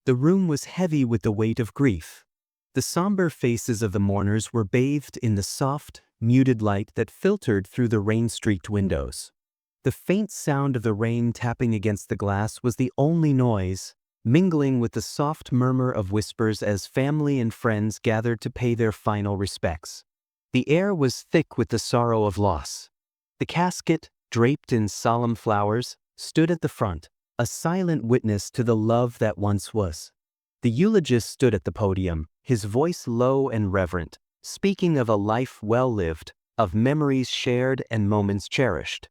The room was heavy with the weight of grief. The somber faces of the mourners were bathed in the soft, muted light that filtered through the rain-streaked windows. The faint sound of the rain tapping against the glass was the only noise, mingling with the soft murmur of whispers as family and friends gathered to pay their final respects. The air was thick with the sorrow of loss. The casket, draped in solemn flowers, stood at the front, a silent witness to the love that once was. The eulogist stood at the podium, his voice low and reverent, speaking of a life well lived, of memories shared and moments cherished.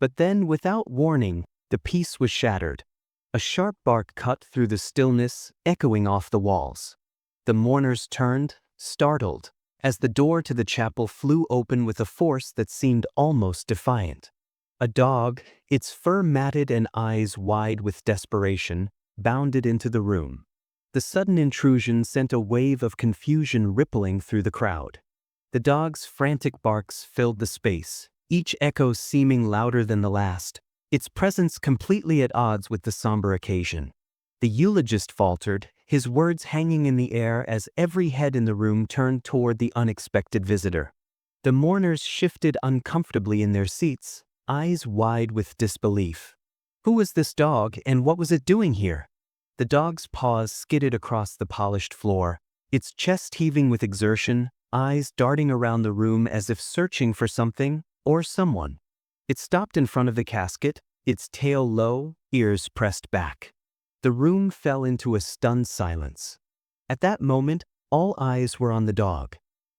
But then, without warning, the peace was shattered. A sharp bark cut through the stillness, echoing off the walls. The mourners turned, startled, as the door to the chapel flew open with a force that seemed almost defiant. A dog, its fur matted and eyes wide with desperation, bounded into the room. The sudden intrusion sent a wave of confusion rippling through the crowd. The dog's frantic barks filled the space, each echo seeming louder than the last, its presence completely at odds with the somber occasion. The eulogist faltered, his words hanging in the air as every head in the room turned toward the unexpected visitor. The mourners shifted uncomfortably in their seats, eyes wide with disbelief. Who was this dog, and what was it doing here? The dog's paws skidded across the polished floor, its chest heaving with exertion, eyes darting around the room as if searching for something or someone. It stopped in front of the casket, its tail low, ears pressed back. The room fell into a stunned silence. At that moment, all eyes were on the dog.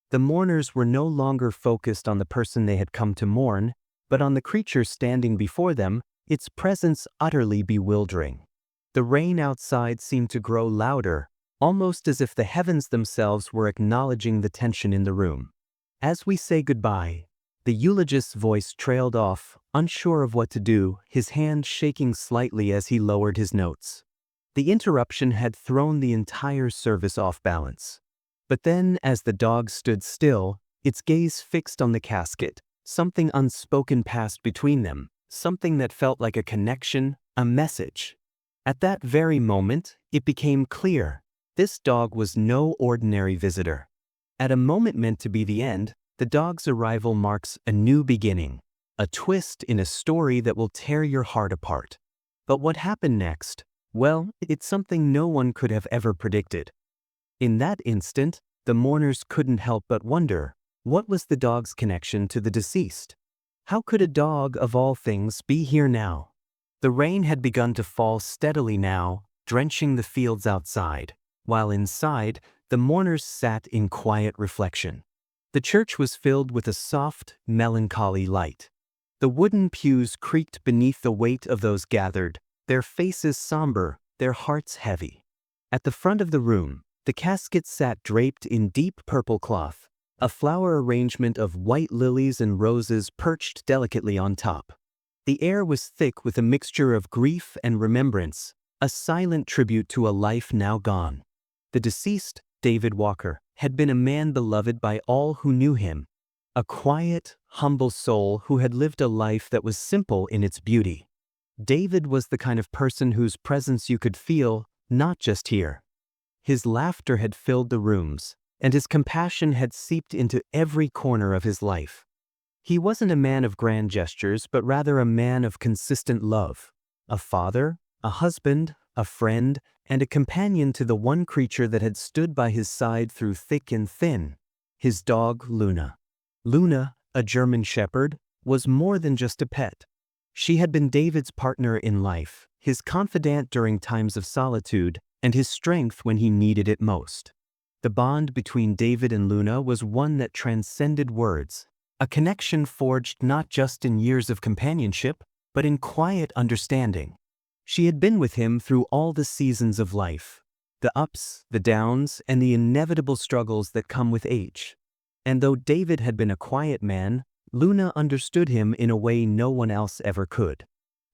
The mourners were no longer focused on the person they had come to mourn, but on the creature standing before them, its presence utterly bewildering. The rain outside seemed to grow louder, almost as if the heavens themselves were acknowledging the tension in the room. As we say goodbye, the eulogist's voice trailed off, unsure of what to do, his hand shaking slightly as he lowered his notes. The interruption had thrown the entire service off balance. But then, as the dog stood still, its gaze fixed on the casket, something unspoken passed between them, something that felt like a connection, a message. At that very moment, it became clear. This dog was no ordinary visitor. At a moment meant to be the end, the dog's arrival marks a new beginning, a twist in a story that will tear your heart apart. But what happened next? Well, it's something no one could have ever predicted. In that instant, the mourners couldn't help but wonder, what was the dog's connection to the deceased? How could a dog, of all things, be here now? The rain had begun to fall steadily now, drenching the fields outside, while inside, the mourners sat in quiet reflection. The church was filled with a soft, melancholy light. The wooden pews creaked beneath the weight of those gathered, their faces somber, their hearts heavy. At the front of the room, the casket sat draped in deep purple cloth, a flower arrangement of white lilies and roses perched delicately on top. The air was thick with a mixture of grief and remembrance, a silent tribute to a life now gone. The deceased, David Walker, had been a man beloved by all who knew him, a quiet, humble soul who had lived a life that was simple in its beauty. David was the kind of person whose presence you could feel, not just hear. His laughter had filled the rooms, and his compassion had seeped into every corner of his life. He wasn't a man of grand gestures, but rather a man of consistent love, a father, a husband, a friend, and a companion to the one creature that had stood by his side through thick and thin, his dog Luna. Luna, a German shepherd, was more than just a pet. She had been David's partner in life, his confidant during times of solitude, and his strength when he needed it most. The bond between David and Luna was one that transcended words, a connection forged not just in years of companionship, but in quiet understanding. She had been with him through all the seasons of life, the ups, the downs, and the inevitable struggles that come with age. And though David had been a quiet man, Luna understood him in a way no one else ever could.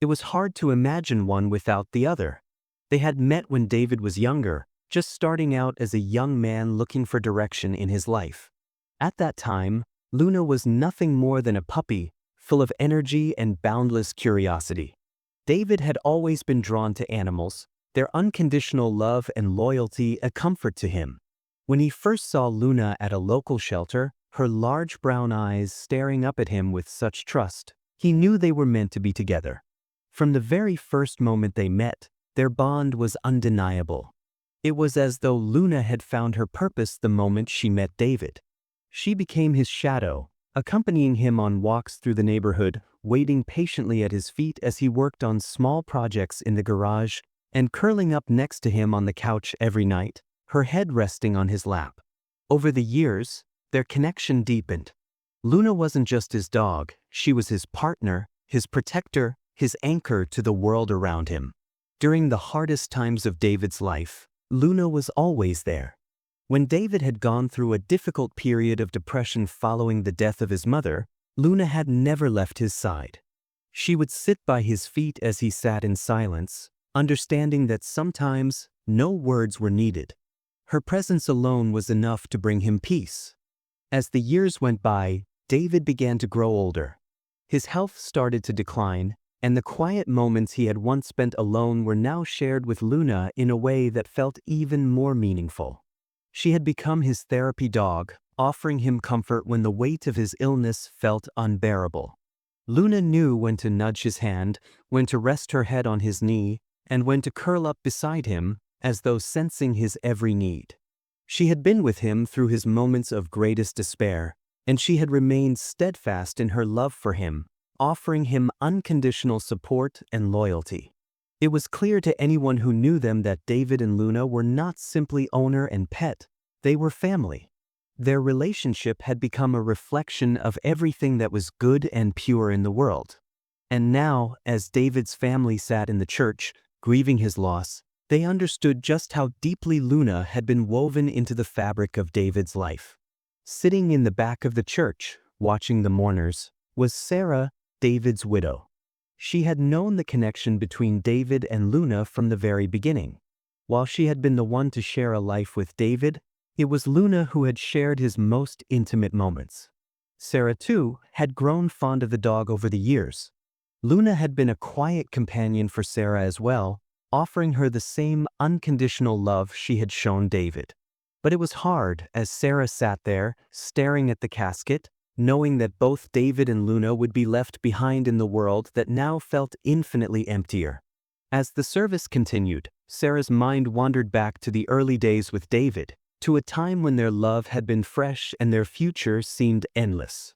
It was hard to imagine one without the other. They had met when David was younger, just starting out as a young man looking for direction in his life. At that time, Luna was nothing more than a puppy, full of energy and boundless curiosity. David had always been drawn to animals, their unconditional love and loyalty a comfort to him. When he first saw Luna at a local shelter, her large brown eyes staring up at him with such trust, he knew they were meant to be together. From the very first moment they met, their bond was undeniable. It was as though Luna had found her purpose the moment she met David. She became his shadow, accompanying him on walks through the neighborhood, waiting patiently at his feet as he worked on small projects in the garage, and curling up next to him on the couch every night, her head resting on his lap. Over the years, their connection deepened. Luna wasn't just his dog, she was his partner, his protector, his anchor to the world around him. During the hardest times of David's life, Luna was always there. When David had gone through a difficult period of depression following the death of his mother, Luna had never left his side. She would sit by his feet as he sat in silence, understanding that sometimes no words were needed. Her presence alone was enough to bring him peace. As the years went by, David began to grow older. His health started to decline, and the quiet moments he had once spent alone were now shared with Luna in a way that felt even more meaningful. She had become his therapy dog, offering him comfort when the weight of his illness felt unbearable. Luna knew when to nudge his hand, when to rest her head on his knee, and when to curl up beside him, as though sensing his every need. She had been with him through his moments of greatest despair, and she had remained steadfast in her love for him, offering him unconditional support and loyalty. It was clear to anyone who knew them that David and Luna were not simply owner and pet, they were family. Their relationship had become a reflection of everything that was good and pure in the world. And now, as David's family sat in the church, grieving his loss, they understood just how deeply Luna had been woven into the fabric of David's life. Sitting in the back of the church, watching the mourners, was Sarah, David's widow. She had known the connection between David and Luna from the very beginning. While she had been the one to share a life with David, it was Luna who had shared his most intimate moments. Sarah, too, had grown fond of the dog over the years. Luna had been a quiet companion for Sarah as well, offering her the same unconditional love she had shown David. But it was hard as Sarah sat there, staring at the casket, knowing that both David and Luna would be left behind in the world that now felt infinitely emptier. As the service continued, Sarah's mind wandered back to the early days with David, to a time when their love had been fresh and their future seemed endless.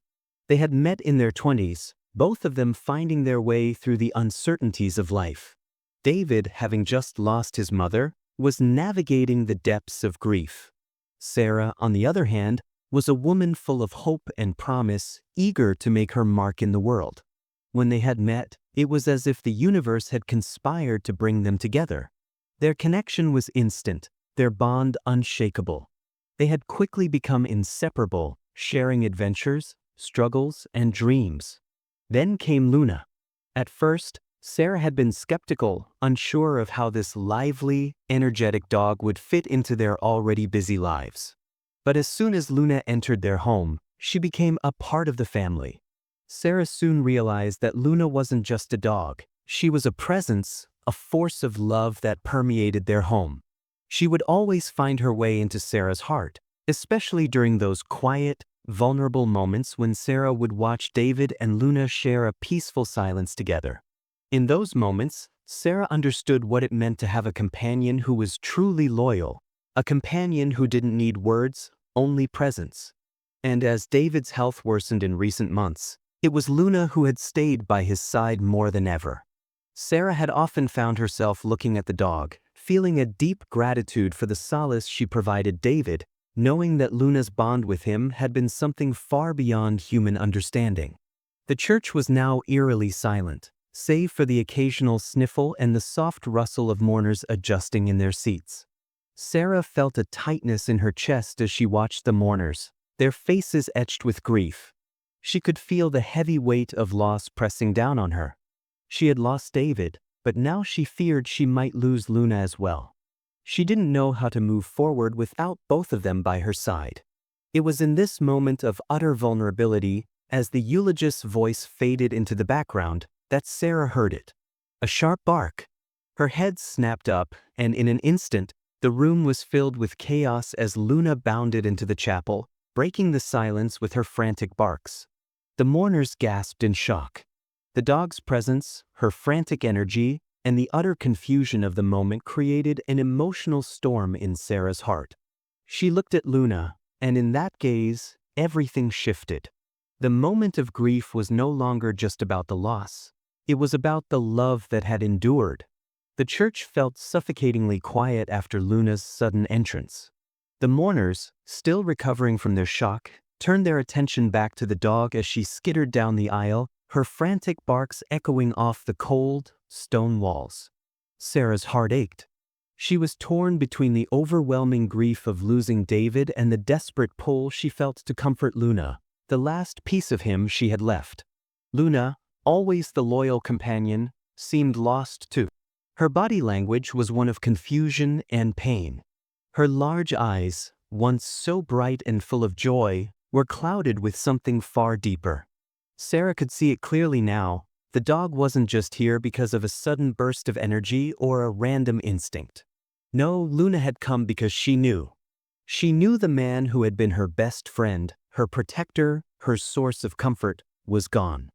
They had met in their 20s, both of them finding their way through the uncertainties of life. David, having just lost his mother, was navigating the depths of grief. Sarah, on the other hand, was a woman full of hope and promise, eager to make her mark in the world. When they had met, it was as if the universe had conspired to bring them together. Their connection was instant, their bond unshakable. They had quickly become inseparable, sharing adventures, struggles, and dreams. Then came Luna. At first, Sarah had been skeptical, unsure of how this lively, energetic dog would fit into their already busy lives. But as soon as Luna entered their home, she became a part of the family. Sarah soon realized that Luna wasn't just a dog, she was a presence, a force of love that permeated their home. She would always find her way into Sarah's heart, especially during those quiet, vulnerable moments when Sarah would watch David and Luna share a peaceful silence together. In those moments, Sarah understood what it meant to have a companion who was truly loyal, a companion who didn't need words, only presence. And as David's health worsened in recent months, it was Luna who had stayed by his side more than ever. Sarah had often found herself looking at the dog, feeling a deep gratitude for the solace she provided David, knowing that Luna's bond with him had been something far beyond human understanding. The church was now eerily silent, save for the occasional sniffle and the soft rustle of mourners adjusting in their seats. Sarah felt a tightness in her chest as she watched the mourners, their faces etched with grief. She could feel the heavy weight of loss pressing down on her. She had lost David, but now she feared she might lose Luna as well. She didn't know how to move forward without both of them by her side. It was in this moment of utter vulnerability, as the eulogist's voice faded into the background, that Sarah heard it. A sharp bark. Her head snapped up, and in an instant, the room was filled with chaos as Luna bounded into the chapel, breaking the silence with her frantic barks. The mourners gasped in shock. The dog's presence, her frantic energy, and the utter confusion of the moment created an emotional storm in Sarah's heart. She looked at Luna, and in that gaze, everything shifted. The moment of grief was no longer just about the loss. It was about the love that had endured. The church felt suffocatingly quiet after Luna's sudden entrance. The mourners, still recovering from their shock, turned their attention back to the dog as she skittered down the aisle, her frantic barks echoing off the cold, stone walls. Sarah's heart ached. She was torn between the overwhelming grief of losing David and the desperate pull she felt to comfort Luna, the last piece of him she had left. Luna, always the loyal companion, seemed lost too. Her body language was one of confusion and pain. Her large eyes, once so bright and full of joy, were clouded with something far deeper. Sarah could see it clearly now. The dog wasn't just here because of a sudden burst of energy or a random instinct. No, Luna had come because she knew. She knew the man who had been her best friend, her protector, her source of comfort, was gone.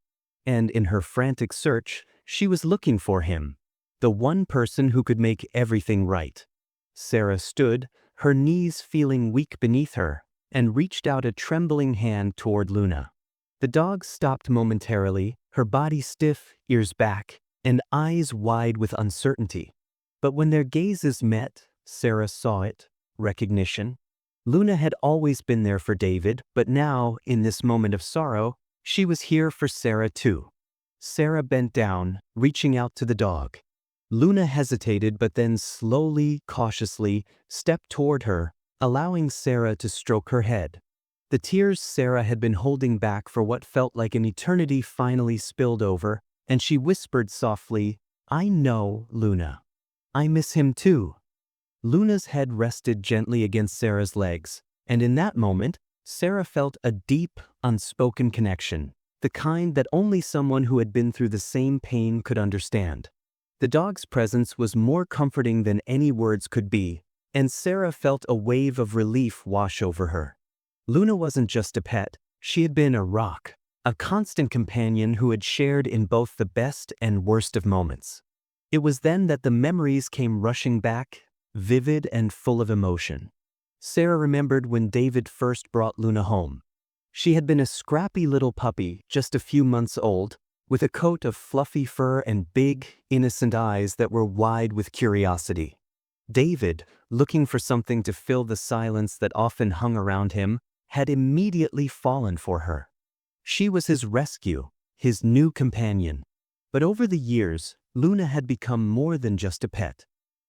And in her frantic search, she was looking for him, the one person who could make everything right. Sarah stood, her knees feeling weak beneath her, and reached out a trembling hand toward Luna. The dog stopped momentarily, her body stiff, ears back, and eyes wide with uncertainty. But when their gazes met, Sarah saw it, recognition. Luna had always been there for David, but now, in this moment of sorrow, she was here for Sarah too. Sarah bent down, reaching out to the dog. Luna hesitated but then slowly, cautiously, stepped toward her, allowing Sarah to stroke her head. The tears Sarah had been holding back for what felt like an eternity finally spilled over, and she whispered softly, "I know, Luna. I miss him too." Luna's head rested gently against Sarah's legs, and in that moment, Sarah felt a deep, unspoken connection, the kind that only someone who had been through the same pain could understand. The dog's presence was more comforting than any words could be, and Sarah felt a wave of relief wash over her. Luna wasn't just a pet, she had been a rock, a constant companion who had shared in both the best and worst of moments. It was then that the memories came rushing back, vivid and full of emotion. Sarah remembered when David first brought Luna home. She had been a scrappy little puppy, just a few months old, with a coat of fluffy fur and big, innocent eyes that were wide with curiosity. David, looking for something to fill the silence that often hung around him, had immediately fallen for her. She was his rescue, his new companion. But over the years, Luna had become more than just a pet.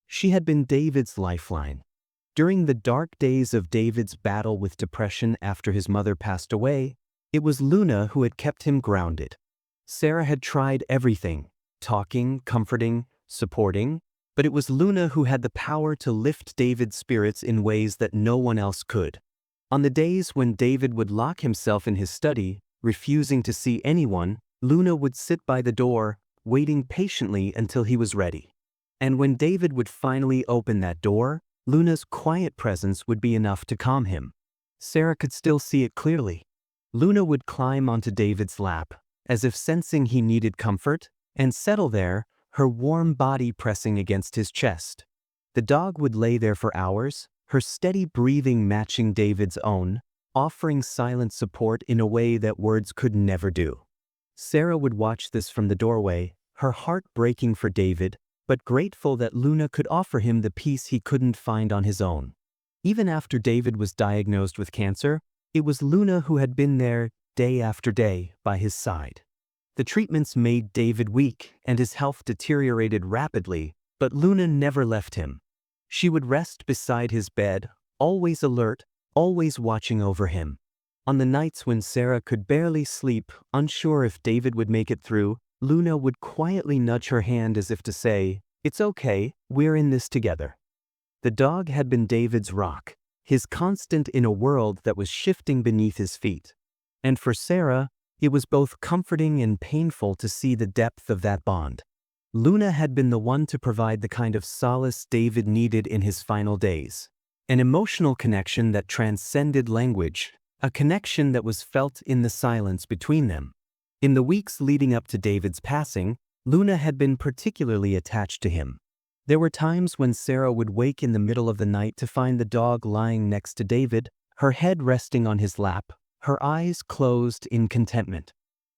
She had been David's lifeline. During the dark days of David's battle with depression after his mother passed away, it was Luna who had kept him grounded. Sarah had tried everything, talking, comforting, supporting, but it was Luna who had the power to lift David's spirits in ways that no one else could. On the days when David would lock himself in his study, refusing to see anyone, Luna would sit by the door, waiting patiently until he was ready. And when David would finally open that door, Luna's quiet presence would be enough to calm him. Sarah could still see it clearly. Luna would climb onto David's lap, as if sensing he needed comfort, and settle there, her warm body pressing against his chest. The dog would lay there for hours, her steady breathing matching David's own, offering silent support in a way that words could never do. Sarah would watch this from the doorway, her heart breaking for David, but grateful that Luna could offer him the peace he couldn't find on his own. Even after David was diagnosed with cancer, it was Luna who had been there day after day by his side. The treatments made David weak and his health deteriorated rapidly, but Luna never left him. She would rest beside his bed, always alert, always watching over him. On the nights when Sarah could barely sleep, unsure if David would make it through, Luna would quietly nudge her hand as if to say, "It's okay, we're in this together." The dog had been David's rock, his constant in a world that was shifting beneath his feet. And for Sarah, it was both comforting and painful to see the depth of that bond. Luna had been the one to provide the kind of solace David needed in his final days. An emotional connection that transcended language, a connection that was felt in the silence between them. In the weeks leading up to David's passing, Luna had been particularly attached to him. There were times when Sarah would wake in the middle of the night to find the dog lying next to David, her head resting on his lap, her eyes closed in contentment.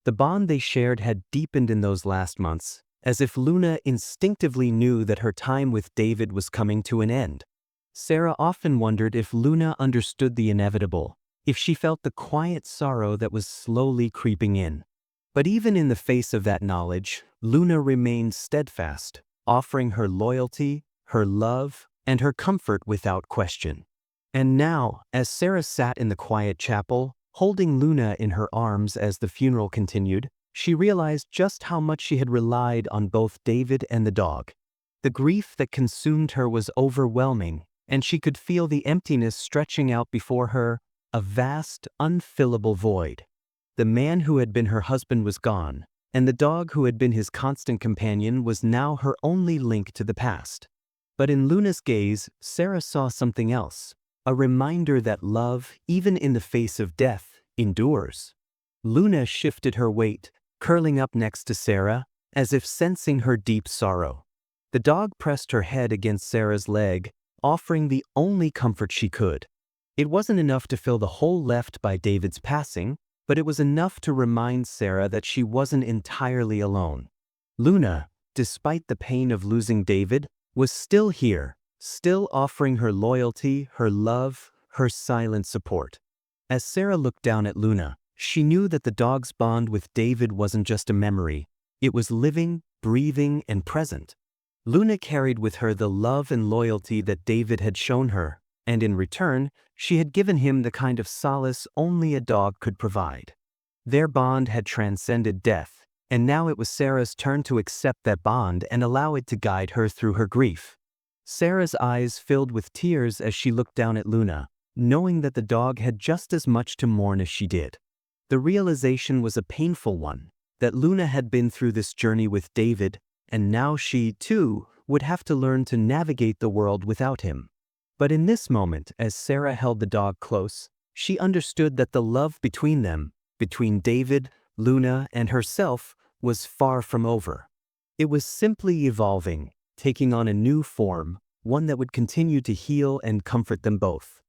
The bond they shared had deepened in those last months, as if Luna instinctively knew that her time with David was coming to an end. Sarah often wondered if Luna understood the inevitable, if she felt the quiet sorrow that was slowly creeping in. But even in the face of that knowledge, Luna remained steadfast, offering her loyalty, her love, and her comfort without question. And now, as Sarah sat in the quiet chapel, holding Luna in her arms as the funeral continued, she realized just how much she had relied on both David and the dog. The grief that consumed her was overwhelming, and she could feel the emptiness stretching out before her, a vast, unfillable void. The man who had been her husband was gone, and the dog who had been his constant companion was now her only link to the past. But in Luna's gaze, Sarah saw something else, a reminder that love, even in the face of death, endures. Luna shifted her weight, curling up next to Sarah, as if sensing her deep sorrow. The dog pressed her head against Sarah's leg, offering the only comfort she could. It wasn't enough to fill the hole left by David's passing, but it was enough to remind Sarah that she wasn't entirely alone. Luna, despite the pain of losing David, was still here, still offering her loyalty, her love, her silent support. As Sarah looked down at Luna, she knew that the dog's bond with David wasn't just a memory. It was living, breathing, and present. Luna carried with her the love and loyalty that David had shown her, and in return, she had given him the kind of solace only a dog could provide. Their bond had transcended death, and now it was Sarah's turn to accept that bond and allow it to guide her through her grief. Sarah's eyes filled with tears as she looked down at Luna, knowing that the dog had just as much to mourn as she did. The realization was a painful one, that Luna had been through this journey with David, and now she, too, would have to learn to navigate the world without him. But in this moment, as Sarah held the dog close, she understood that the love between them, between David, Luna, and herself, was far from over. It was simply evolving, taking on a new form, one that would continue to heal and comfort them both.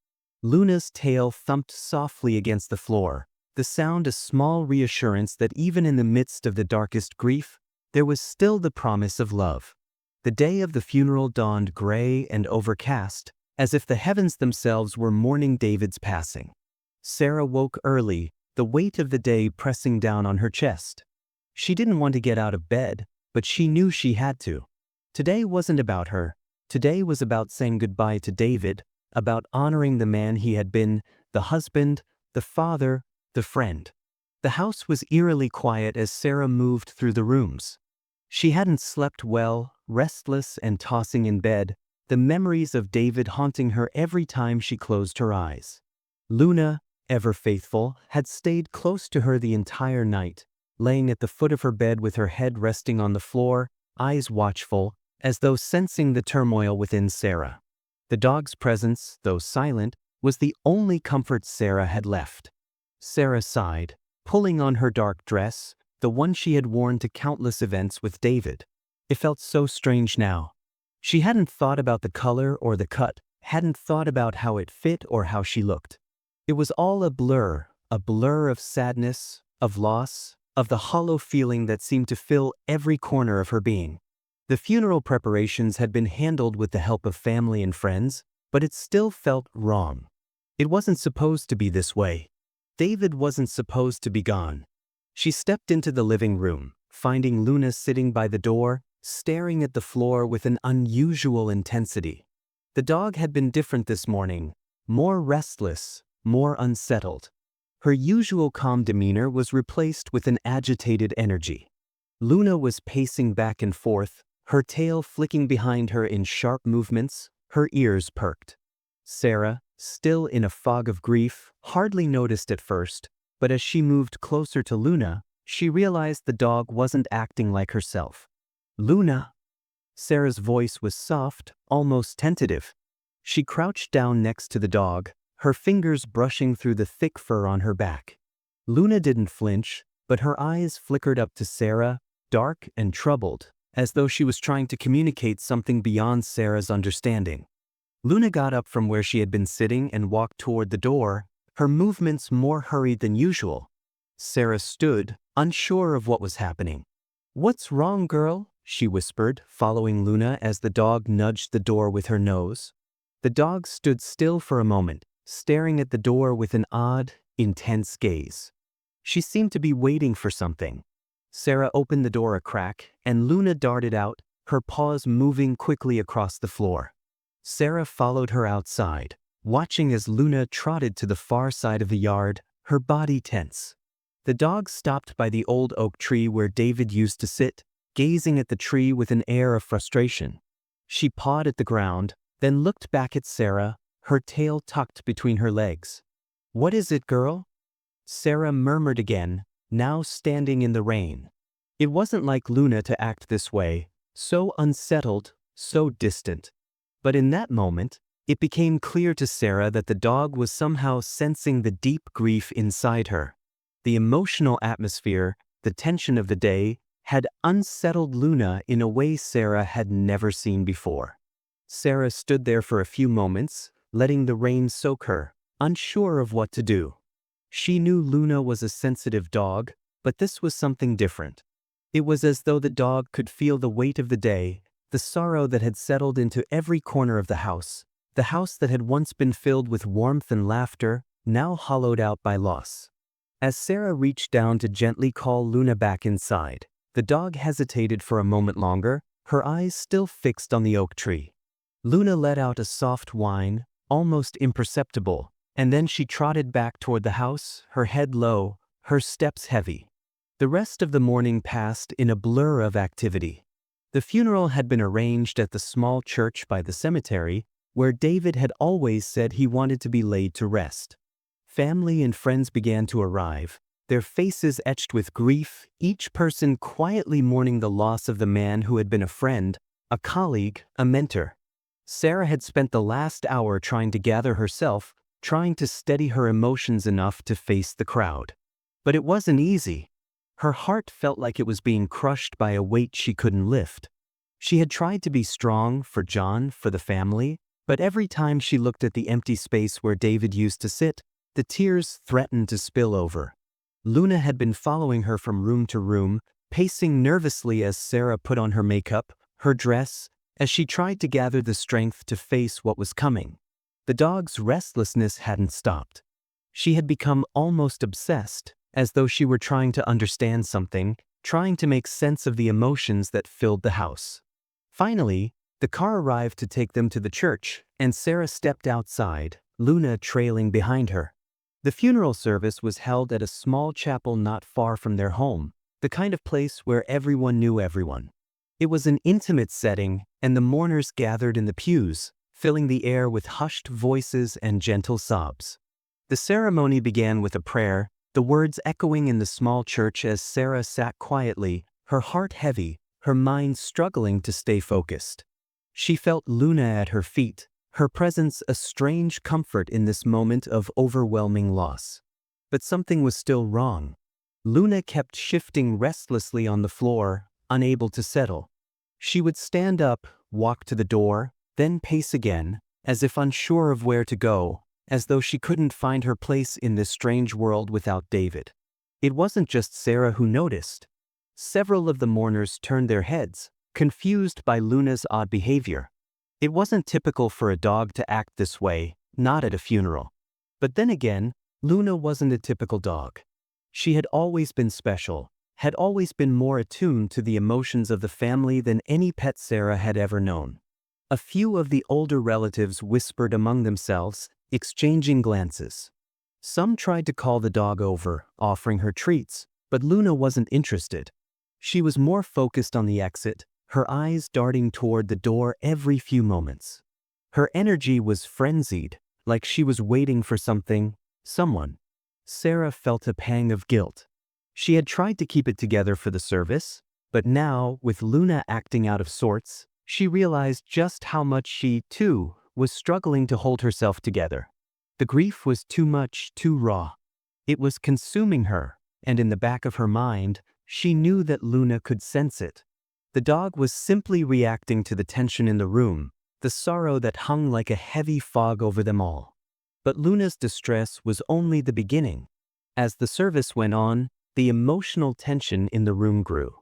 Luna's tail thumped softly against the floor, the sound a small reassurance that even in the midst of the darkest grief, there was still the promise of love. The day of the funeral dawned gray and overcast, as if the heavens themselves were mourning David's passing. Sarah woke early, the weight of the day pressing down on her chest. She didn't want to get out of bed, but she knew she had to. Today wasn't about her. Today was about saying goodbye to David, about honoring the man he had been, the husband, the father, the friend. The house was eerily quiet as Sarah moved through the rooms. She hadn't slept well, restless and tossing in bed, the memories of David haunting her every time she closed her eyes. Luna, ever faithful, had stayed close to her the entire night, laying at the foot of her bed with her head resting on the floor, eyes watchful, as though sensing the turmoil within Sarah. The dog's presence, though silent, was the only comfort Sarah had left. Sarah sighed, pulling on her dark dress, the one she had worn to countless events with David. It felt so strange now. She hadn't thought about the color or the cut, hadn't thought about how it fit or how she looked. It was all a blur of sadness, of loss, of the hollow feeling that seemed to fill every corner of her being. The funeral preparations had been handled with the help of family and friends, but it still felt wrong. It wasn't supposed to be this way. David wasn't supposed to be gone. She stepped into the living room, finding Luna sitting by the door, staring at the floor with an unusual intensity. The dog had been different this morning, more restless, more unsettled. Her usual calm demeanor was replaced with an agitated energy. Luna was pacing back and forth, her tail flicking behind her in sharp movements, her ears perked. Sarah, still in a fog of grief, hardly noticed at first, but as she moved closer to Luna, she realized the dog wasn't acting like herself. Luna. Sarah's voice was soft, almost tentative. She crouched down next to the dog, her fingers brushing through the thick fur on her back. Luna didn't flinch, but her eyes flickered up to Sarah, dark and troubled, as though she was trying to communicate something beyond Sarah's understanding. Luna got up from where she had been sitting and walked toward the door, her movements more hurried than usual. Sarah stood, unsure of what was happening. "What's wrong, girl?" she whispered, following Luna as the dog nudged the door with her nose. The dog stood still for a moment, staring at the door with an odd, intense gaze. She seemed to be waiting for something. Sarah opened the door a crack, and Luna darted out, her paws moving quickly across the floor. Sarah followed her outside, watching as Luna trotted to the far side of the yard, her body tense. The dog stopped by the old oak tree where David used to sit, gazing at the tree with an air of frustration. She pawed at the ground, then looked back at Sarah, her tail tucked between her legs. "What is it, girl?" Sarah murmured again, now standing in the rain. It wasn't like Luna to act this way, so unsettled, so distant. But in that moment, it became clear to Sarah that the dog was somehow sensing the deep grief inside her. The emotional atmosphere, the tension of the day, had unsettled Luna in a way Sarah had never seen before. Sarah stood there for a few moments, letting the rain soak her, unsure of what to do. She knew Luna was a sensitive dog, but this was something different. It was as though the dog could feel the weight of the day, the sorrow that had settled into every corner of the house that had once been filled with warmth and laughter, now hollowed out by loss. As Sarah reached down to gently call Luna back inside, the dog hesitated for a moment longer, her eyes still fixed on the oak tree. Luna let out a soft whine, almost imperceptible, and then she trotted back toward the house, her head low, her steps heavy. The rest of the morning passed in a blur of activity. The funeral had been arranged at the small church by the cemetery, where David had always said he wanted to be laid to rest. Family and friends began to arrive, their faces etched with grief, each person quietly mourning the loss of the man who had been a friend, a colleague, a mentor. Sarah had spent the last hour trying to gather herself, trying to steady her emotions enough to face the crowd. But it wasn't easy. Her heart felt like it was being crushed by a weight she couldn't lift. She had tried to be strong for John, for the family, but every time she looked at the empty space where David used to sit, the tears threatened to spill over. Luna had been following her from room to room, pacing nervously as Sarah put on her makeup, her dress, as she tried to gather the strength to face what was coming. The dog's restlessness hadn't stopped. She had become almost obsessed, as though she were trying to understand something, trying to make sense of the emotions that filled the house. Finally, the car arrived to take them to the church, and Sarah stepped outside, Luna trailing behind her. The funeral service was held at a small chapel not far from their home, the kind of place where everyone knew everyone. It was an intimate setting, and the mourners gathered in the pews, filling the air with hushed voices and gentle sobs. The ceremony began with a prayer, the words echoing in the small church as Sarah sat quietly, her heart heavy, her mind struggling to stay focused. She felt Luna at her feet, her presence a strange comfort in this moment of overwhelming loss. But something was still wrong. Luna kept shifting restlessly on the floor, unable to settle. She would stand up, walk to the door, then pace again, as if unsure of where to go, as though she couldn't find her place in this strange world without David. It wasn't just Sarah who noticed. Several of the mourners turned their heads, confused by Luna's odd behavior. It wasn't typical for a dog to act this way, not at a funeral. But then again, Luna wasn't a typical dog. She had always been special, had always been more attuned to the emotions of the family than any pet Sarah had ever known. A few of the older relatives whispered among themselves, exchanging glances. Some tried to call the dog over, offering her treats, but Luna wasn't interested. She was more focused on the exit, her eyes darting toward the door every few moments. Her energy was frenzied, like she was waiting for something, someone. Sarah felt a pang of guilt. She had tried to keep it together for the service, But now, with Luna acting out of sorts, she realized just how much she, too, was struggling to hold herself together. The grief was too much, too raw. It was consuming her, and in the back of her mind, she knew that Luna could sense it. The dog was simply reacting to the tension in the room, the sorrow that hung like a heavy fog over them all. But Luna's distress was only the beginning. As the service went on, the emotional tension in the room grew.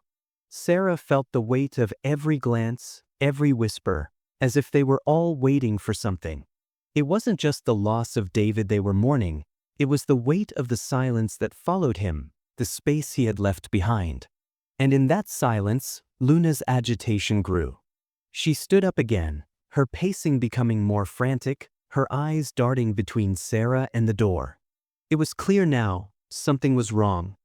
Sarah felt the weight of every glance, every whisper, as if they were all waiting for something. It wasn't just the loss of David they were mourning, it was the weight of the silence that followed him, the space he had left behind. And in that silence, Luna's agitation grew. She stood up again, her pacing becoming more frantic, her eyes darting between Sarah and the door. It was clear now, something was wrong.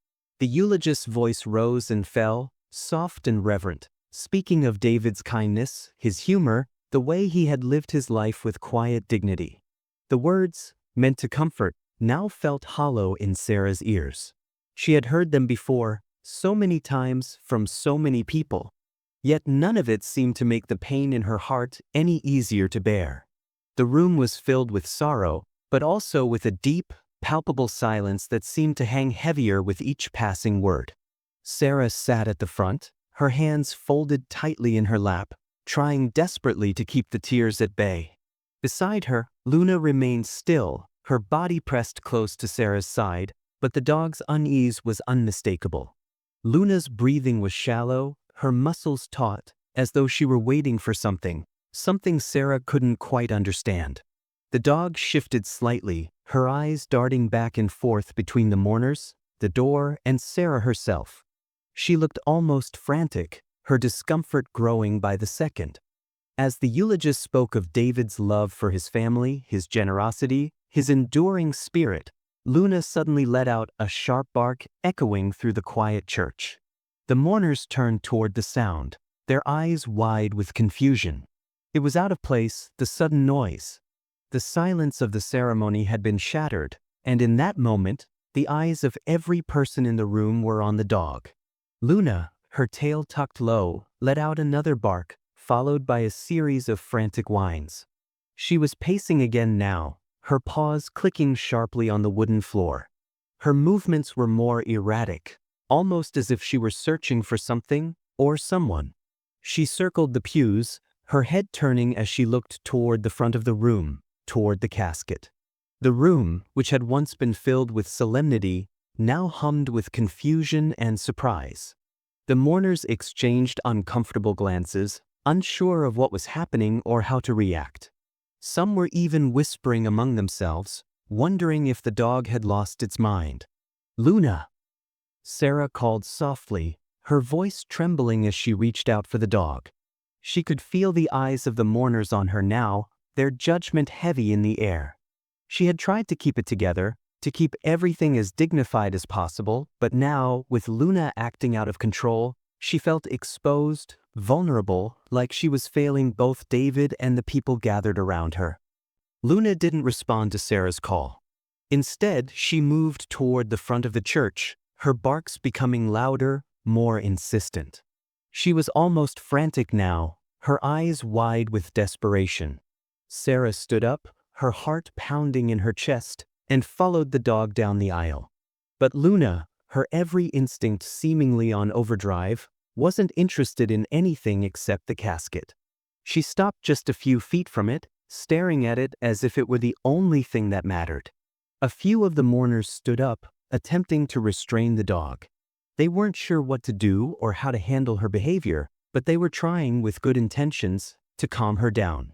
The eulogist's voice rose and fell, soft and reverent, speaking of David's kindness, his humor, the way he had lived his life with quiet dignity. The words, meant to comfort, now felt hollow in Sarah's ears. She had heard them before, so many times, from so many people. Yet none of it seemed to make the pain in her heart any easier to bear. The room was filled with sorrow, but also with a deep, palpable silence that seemed to hang heavier with each passing word. Sarah sat at the front, her hands folded tightly in her lap, trying desperately to keep the tears at bay. Beside her, Luna remained still, her body pressed close to Sarah's side, but the dog's unease was unmistakable. Luna's breathing was shallow, her muscles taut, as though she were waiting for something Sarah couldn't quite understand. The dog shifted slightly, her eyes darting back and forth between the mourners, the door, and Sarah herself. She looked almost frantic, her discomfort growing by the second. As the eulogist spoke of David's love for his family, his generosity, his enduring spirit, Luna suddenly let out a sharp bark echoing through the quiet church. The mourners turned toward the sound, their eyes wide with confusion. It was out of place, the sudden noise. The silence of the ceremony had been shattered, and in that moment, the eyes of every person in the room were on the dog. Luna, her tail tucked low, let out another bark, followed by a series of frantic whines. She was pacing again now, her paws clicking sharply on the wooden floor. Her movements were more erratic, almost as if she were searching for something or someone. She circled the pews, her head turning as she looked toward the front of the room, toward the casket. The room, which had once been filled with solemnity, now hummed with confusion and surprise. The mourners exchanged uncomfortable glances, unsure of what was happening or how to react. Some were even whispering among themselves, wondering if the dog had lost its mind. "Luna!" Sarah called softly, her voice trembling as she reached out for the dog. She could feel the eyes of the mourners on her now, their judgment heavy in the air. She had tried to keep it together, to keep everything as dignified as possible, but now, with Luna acting out of control, she felt exposed, vulnerable, like she was failing both David and the people gathered around her. Luna didn't respond to Sarah's call. Instead, she moved toward the front of the church, her barks becoming louder, more insistent. She was almost frantic now, her eyes wide with desperation. Sarah stood up, her heart pounding in her chest, and followed the dog down the aisle. But Luna, her every instinct seemingly on overdrive, wasn't interested in anything except the casket. She stopped just a few feet from it, staring at it as if it were the only thing that mattered. A few of the mourners stood up, attempting to restrain the dog. They weren't sure what to do or how to handle her behavior, but they were trying, with good intentions, to calm her down.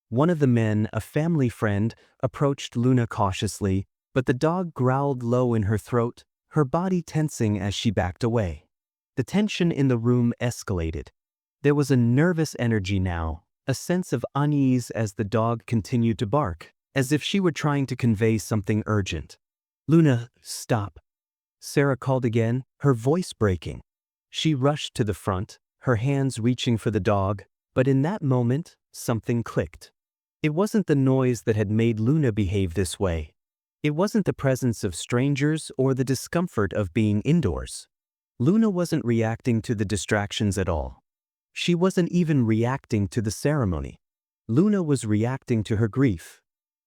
One of the men, a family friend, approached Luna cautiously, but the dog growled low in her throat, her body tensing as she backed away. The tension in the room escalated. There was a nervous energy now, a sense of unease as the dog continued to bark, as if she were trying to convey something urgent. "Luna, stop," Sarah called again, her voice breaking. She rushed to the front, her hands reaching for the dog, but in that moment, something clicked. It wasn't the noise that had made Luna behave this way. It wasn't the presence of strangers or the discomfort of being indoors. Luna wasn't reacting to the distractions at all. She wasn't even reacting to the ceremony. Luna was reacting to her grief.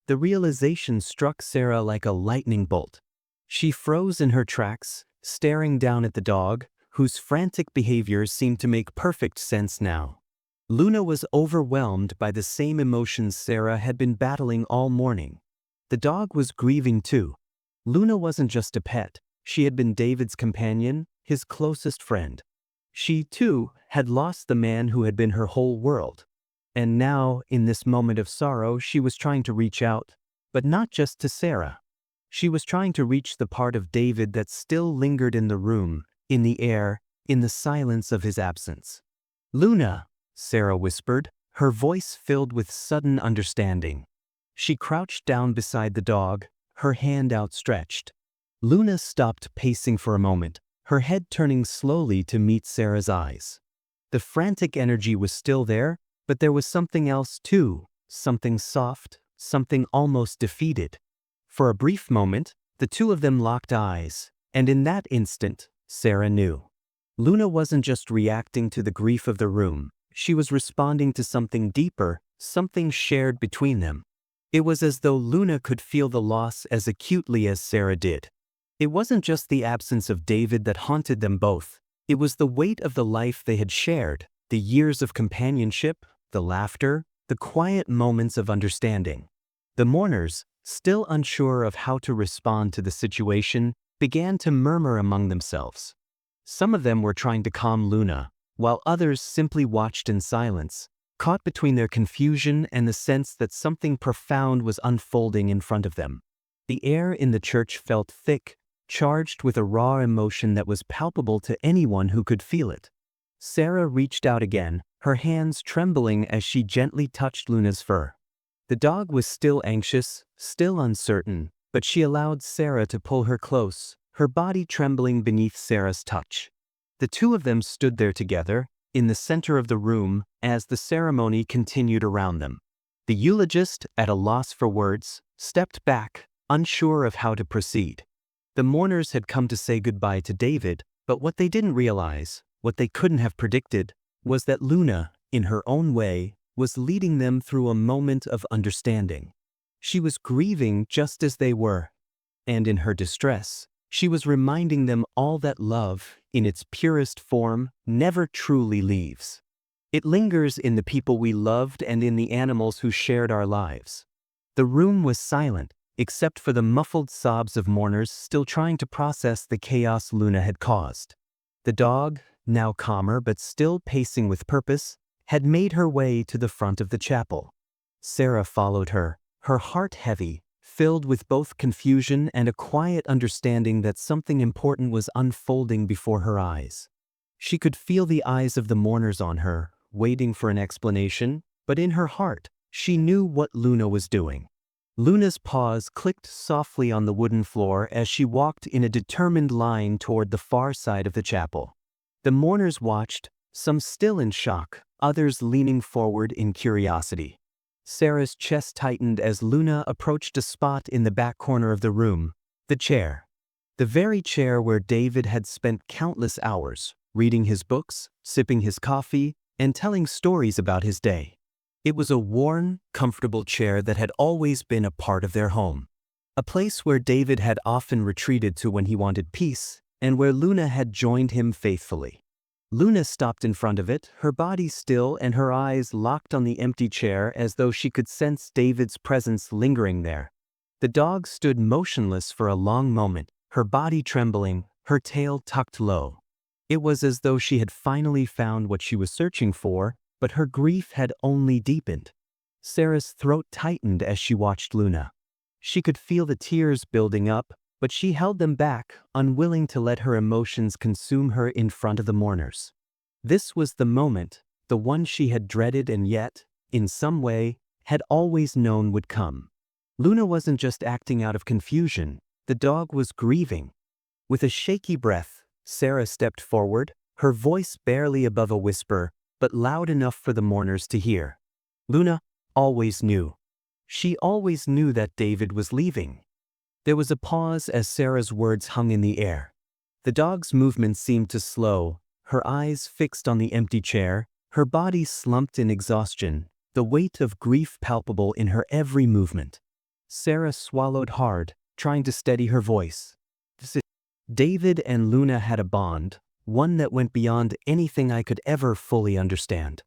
The realization struck Sarah like a lightning bolt. She froze in her tracks, staring down at the dog, whose frantic behavior seemed to make perfect sense now. Luna was overwhelmed by the same emotions Sarah had been battling all morning. The dog was grieving too. Luna wasn't just a pet. She had been David's companion, his closest friend. She, too, had lost the man who had been her whole world. And now, in this moment of sorrow, she was trying to reach out, but not just to Sarah. She was trying to reach the part of David that still lingered in the room, in the air, in the silence of his absence. "Luna," Sarah whispered, her voice filled with sudden understanding. She crouched down beside the dog, her hand outstretched. Luna stopped pacing for a moment, her head turning slowly to meet Sarah's eyes. The frantic energy was still there, but there was something else too, something soft, something almost defeated. For a brief moment, the two of them locked eyes, and in that instant, Sarah knew. Luna wasn't just reacting to the grief of the room, she was responding to something deeper, something shared between them. It was as though Luna could feel the loss as acutely as Sarah did. It wasn't just the absence of David that haunted them both. It was the weight of the life they had shared, the years of companionship, the laughter, the quiet moments of understanding. The mourners, still unsure of how to respond to the situation, began to murmur among themselves. Some of them were trying to calm Luna, while others simply watched in silence, caught between their confusion and the sense that something profound was unfolding in front of them. The air in the church felt thick, charged with a raw emotion that was palpable to anyone who could feel it. Sarah reached out again, her hands trembling as she gently touched Luna's fur. The dog was still anxious, still uncertain, but she allowed Sarah to pull her close, her body trembling beneath Sarah's touch. The two of them stood there together, in the center of the room, as the ceremony continued around them. The eulogist, at a loss for words, stepped back, unsure of how to proceed. The mourners had come to say goodbye to David, but what they didn't realize, what they couldn't have predicted, was that Luna, in her own way, was leading them through a moment of understanding. She was grieving just as they were, and in her distress, she was reminding them all that love, in its purest form, never truly leaves. It lingers in the people we loved and in the animals who shared our lives. The room was silent, except for the muffled sobs of mourners still trying to process the chaos Luna had caused. The dog, now calmer but still pacing with purpose, had made her way to the front of the chapel. Sarah followed her, her heart heavy, filled with both confusion and a quiet understanding that something important was unfolding before her eyes. She could feel the eyes of the mourners on her, waiting for an explanation, but in her heart, she knew what Luna was doing. Luna's paws clicked softly on the wooden floor as she walked in a determined line toward the far side of the chapel. The mourners watched, some still in shock, others leaning forward in curiosity. Sarah's chest tightened as Luna approached a spot in the back corner of the room, the chair. The very chair where David had spent countless hours, reading his books, sipping his coffee, and telling stories about his day. It was a worn, comfortable chair that had always been a part of their home. A place where David had often retreated to when he wanted peace, and where Luna had joined him faithfully. Luna stopped in front of it, her body still and her eyes locked on the empty chair as though she could sense David's presence lingering there. The dog stood motionless for a long moment, her body trembling, her tail tucked low. It was as though she had finally found what she was searching for, but her grief had only deepened. Sarah's throat tightened as she watched Luna. She could feel the tears building up, but she held them back, unwilling to let her emotions consume her in front of the mourners. This was the moment, the one she had dreaded and yet, in some way, had always known would come. Luna wasn't just acting out of confusion, the dog was grieving. With a shaky breath, Sarah stepped forward, her voice barely above a whisper, but loud enough for the mourners to hear. Luna always knew. She always knew that David was leaving. There was a pause as Sarah's words hung in the air. The dog's movements seemed to slow, her eyes fixed on the empty chair, her body slumped in exhaustion, the weight of grief palpable in her every movement. Sarah swallowed hard, trying to steady her voice. David and Luna had a bond, one that went beyond anything I could ever fully understand.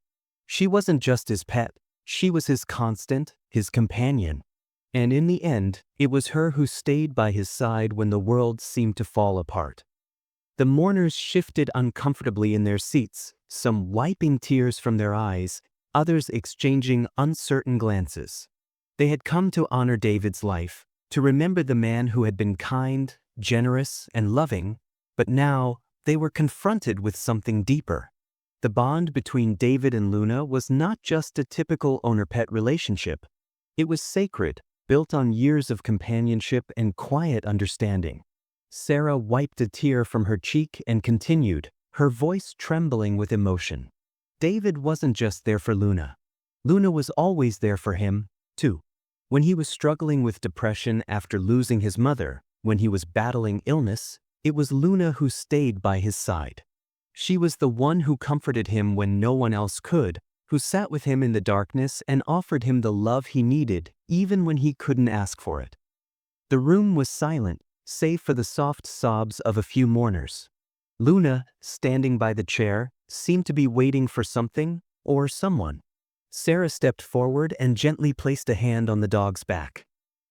She wasn't just his pet, she was his constant, his companion. And in the end, it was her who stayed by his side when the world seemed to fall apart. The mourners shifted uncomfortably in their seats, some wiping tears from their eyes, others exchanging uncertain glances. They had come to honor David's life, to remember the man who had been kind, generous, and loving, but now they were confronted with something deeper. The bond between David and Luna was not just a typical owner-pet relationship. It was sacred, built on years of companionship and quiet understanding. Sarah wiped a tear from her cheek and continued, her voice trembling with emotion. David wasn't just there for Luna. Luna was always there for him, too. When he was struggling with depression after losing his mother, when he was battling illness, it was Luna who stayed by his side. She was the one who comforted him when no one else could, who sat with him in the darkness and offered him the love he needed, even when he couldn't ask for it. The room was silent, save for the soft sobs of a few mourners. Luna, standing by the chair, seemed to be waiting for something or someone. Sarah stepped forward and gently placed a hand on the dog's back.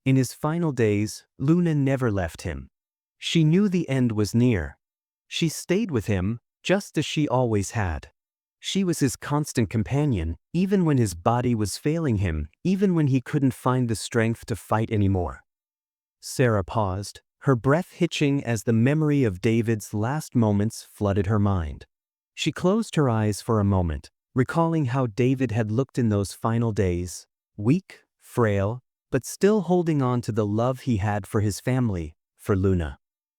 In his final days, Luna never left him. She knew the end was near. She stayed with him, just as she always had. She was his constant companion, even when his body was failing him, even when he couldn't find the strength to fight anymore. Sarah paused, her breath hitching as the memory of David's last moments flooded her mind. She closed her eyes for a moment, recalling how David had looked in those final days, weak, frail, but still holding on to the love he had for his family, for Luna.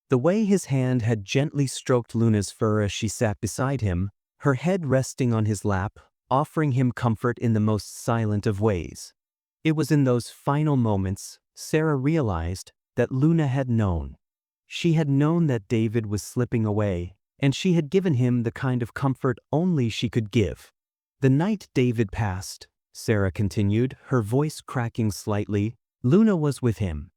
The way his hand had gently stroked Luna's fur as she sat beside him, her head resting on his lap, offering him comfort in the most silent of ways. It was in those final moments, Sarah realized, that Luna had known. She had known that David was slipping away, and she had given him the kind of comfort only she could give. The night David passed, Sarah continued, her voice cracking slightly, Luna was with him.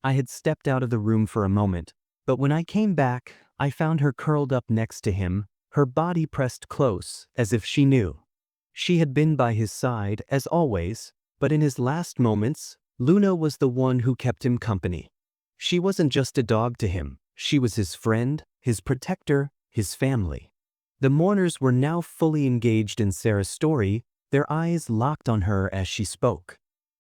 I had stepped out of the room for a moment, but when I came back, I found her curled up next to him, her body pressed close, as if she knew. She had been by his side, as always, but in his last moments, Luna was the one who kept him company. She wasn't just a dog to him, she was his friend, his protector, his family. The mourners were now fully engaged in Sarah's story, their eyes locked on her as she spoke.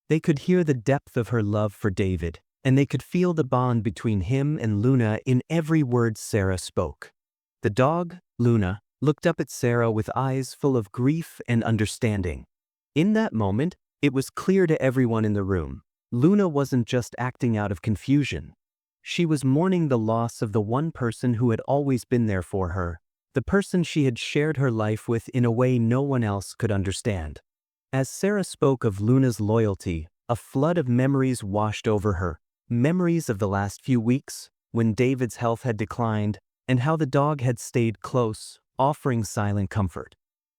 They could hear the depth of her love for David, and they could feel the bond between him and Luna in every word Sarah spoke. The dog, Luna, looked up at Sarah with eyes full of grief and understanding. In that moment, it was clear to everyone in the room. Luna wasn't just acting out of confusion. She was mourning the loss of the one person who had always been there for her, the person she had shared her life with in a way no one else could understand. As Sarah spoke of Luna's loyalty, a flood of memories washed over her, memories of the last few weeks, when David's health had declined, and how the dog had stayed close, offering silent comfort.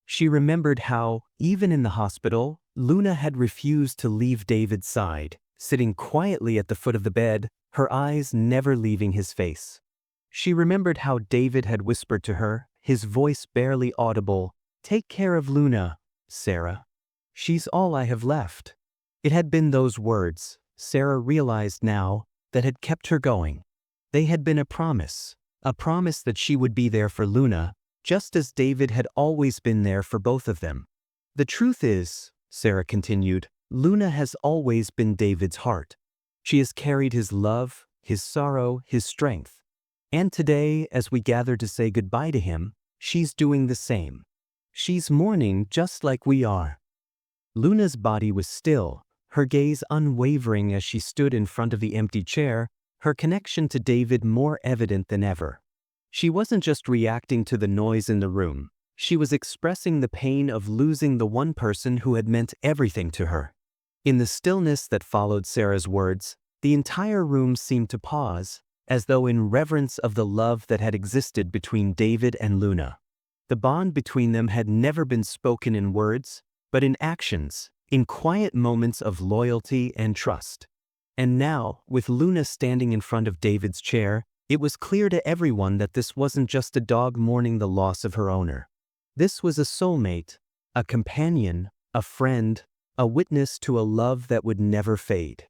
She remembered how, even in the hospital, Luna had refused to leave David's side, sitting quietly at the foot of the bed, her eyes never leaving his face. She remembered how David had whispered to her, his voice barely audible, "Take care of Luna, Sarah. She's all I have left." It had been those words, Sarah realized now, that had kept her going. They had been a promise that she would be there for Luna, just as David had always been there for both of them. The truth is, Sarah continued, Luna has always been David's heart. She has carried his love, his sorrow, his strength. And today, as we gather to say goodbye to him, she's doing the same. She's mourning just like we are. Luna's body was still, her gaze unwavering as she stood in front of the empty chair, her connection to David more evident than ever. She wasn't just reacting to the noise in the room. She was expressing the pain of losing the one person who had meant everything to her. In the stillness that followed Sarah's words, the entire room seemed to pause, as though in reverence of the love that had existed between David and Luna. The bond between them had never been spoken in words, but in actions, in quiet moments of loyalty and trust. And now, with Luna standing in front of David's chair, it was clear to everyone that this wasn't just a dog mourning the loss of her owner. This was a soulmate, a companion, a friend, a witness to a love that would never fade.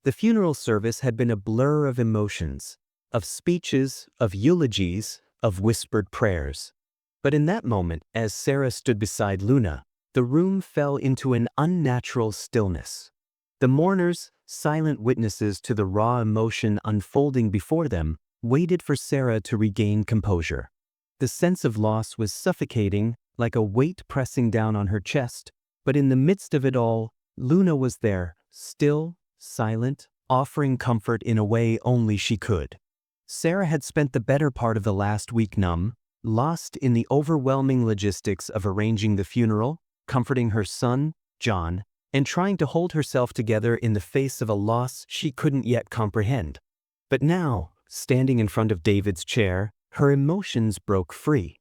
The funeral service had been a blur of emotions, of speeches, of eulogies, of whispered prayers. But in that moment, as Sarah stood beside Luna, the room fell into an unnatural stillness. The mourners, silent witnesses to the raw emotion unfolding before them, waited for Sarah to regain composure. The sense of loss was suffocating, like a weight pressing down on her chest, but in the midst of it all, Luna was there, still, silent, offering comfort in a way only she could. Sarah had spent the better part of the last week numb, lost in the overwhelming logistics of arranging the funeral, comforting her son, John, and trying to hold herself together in the face of a loss she couldn't yet comprehend. But now, standing in front of David's chair, her emotions broke free.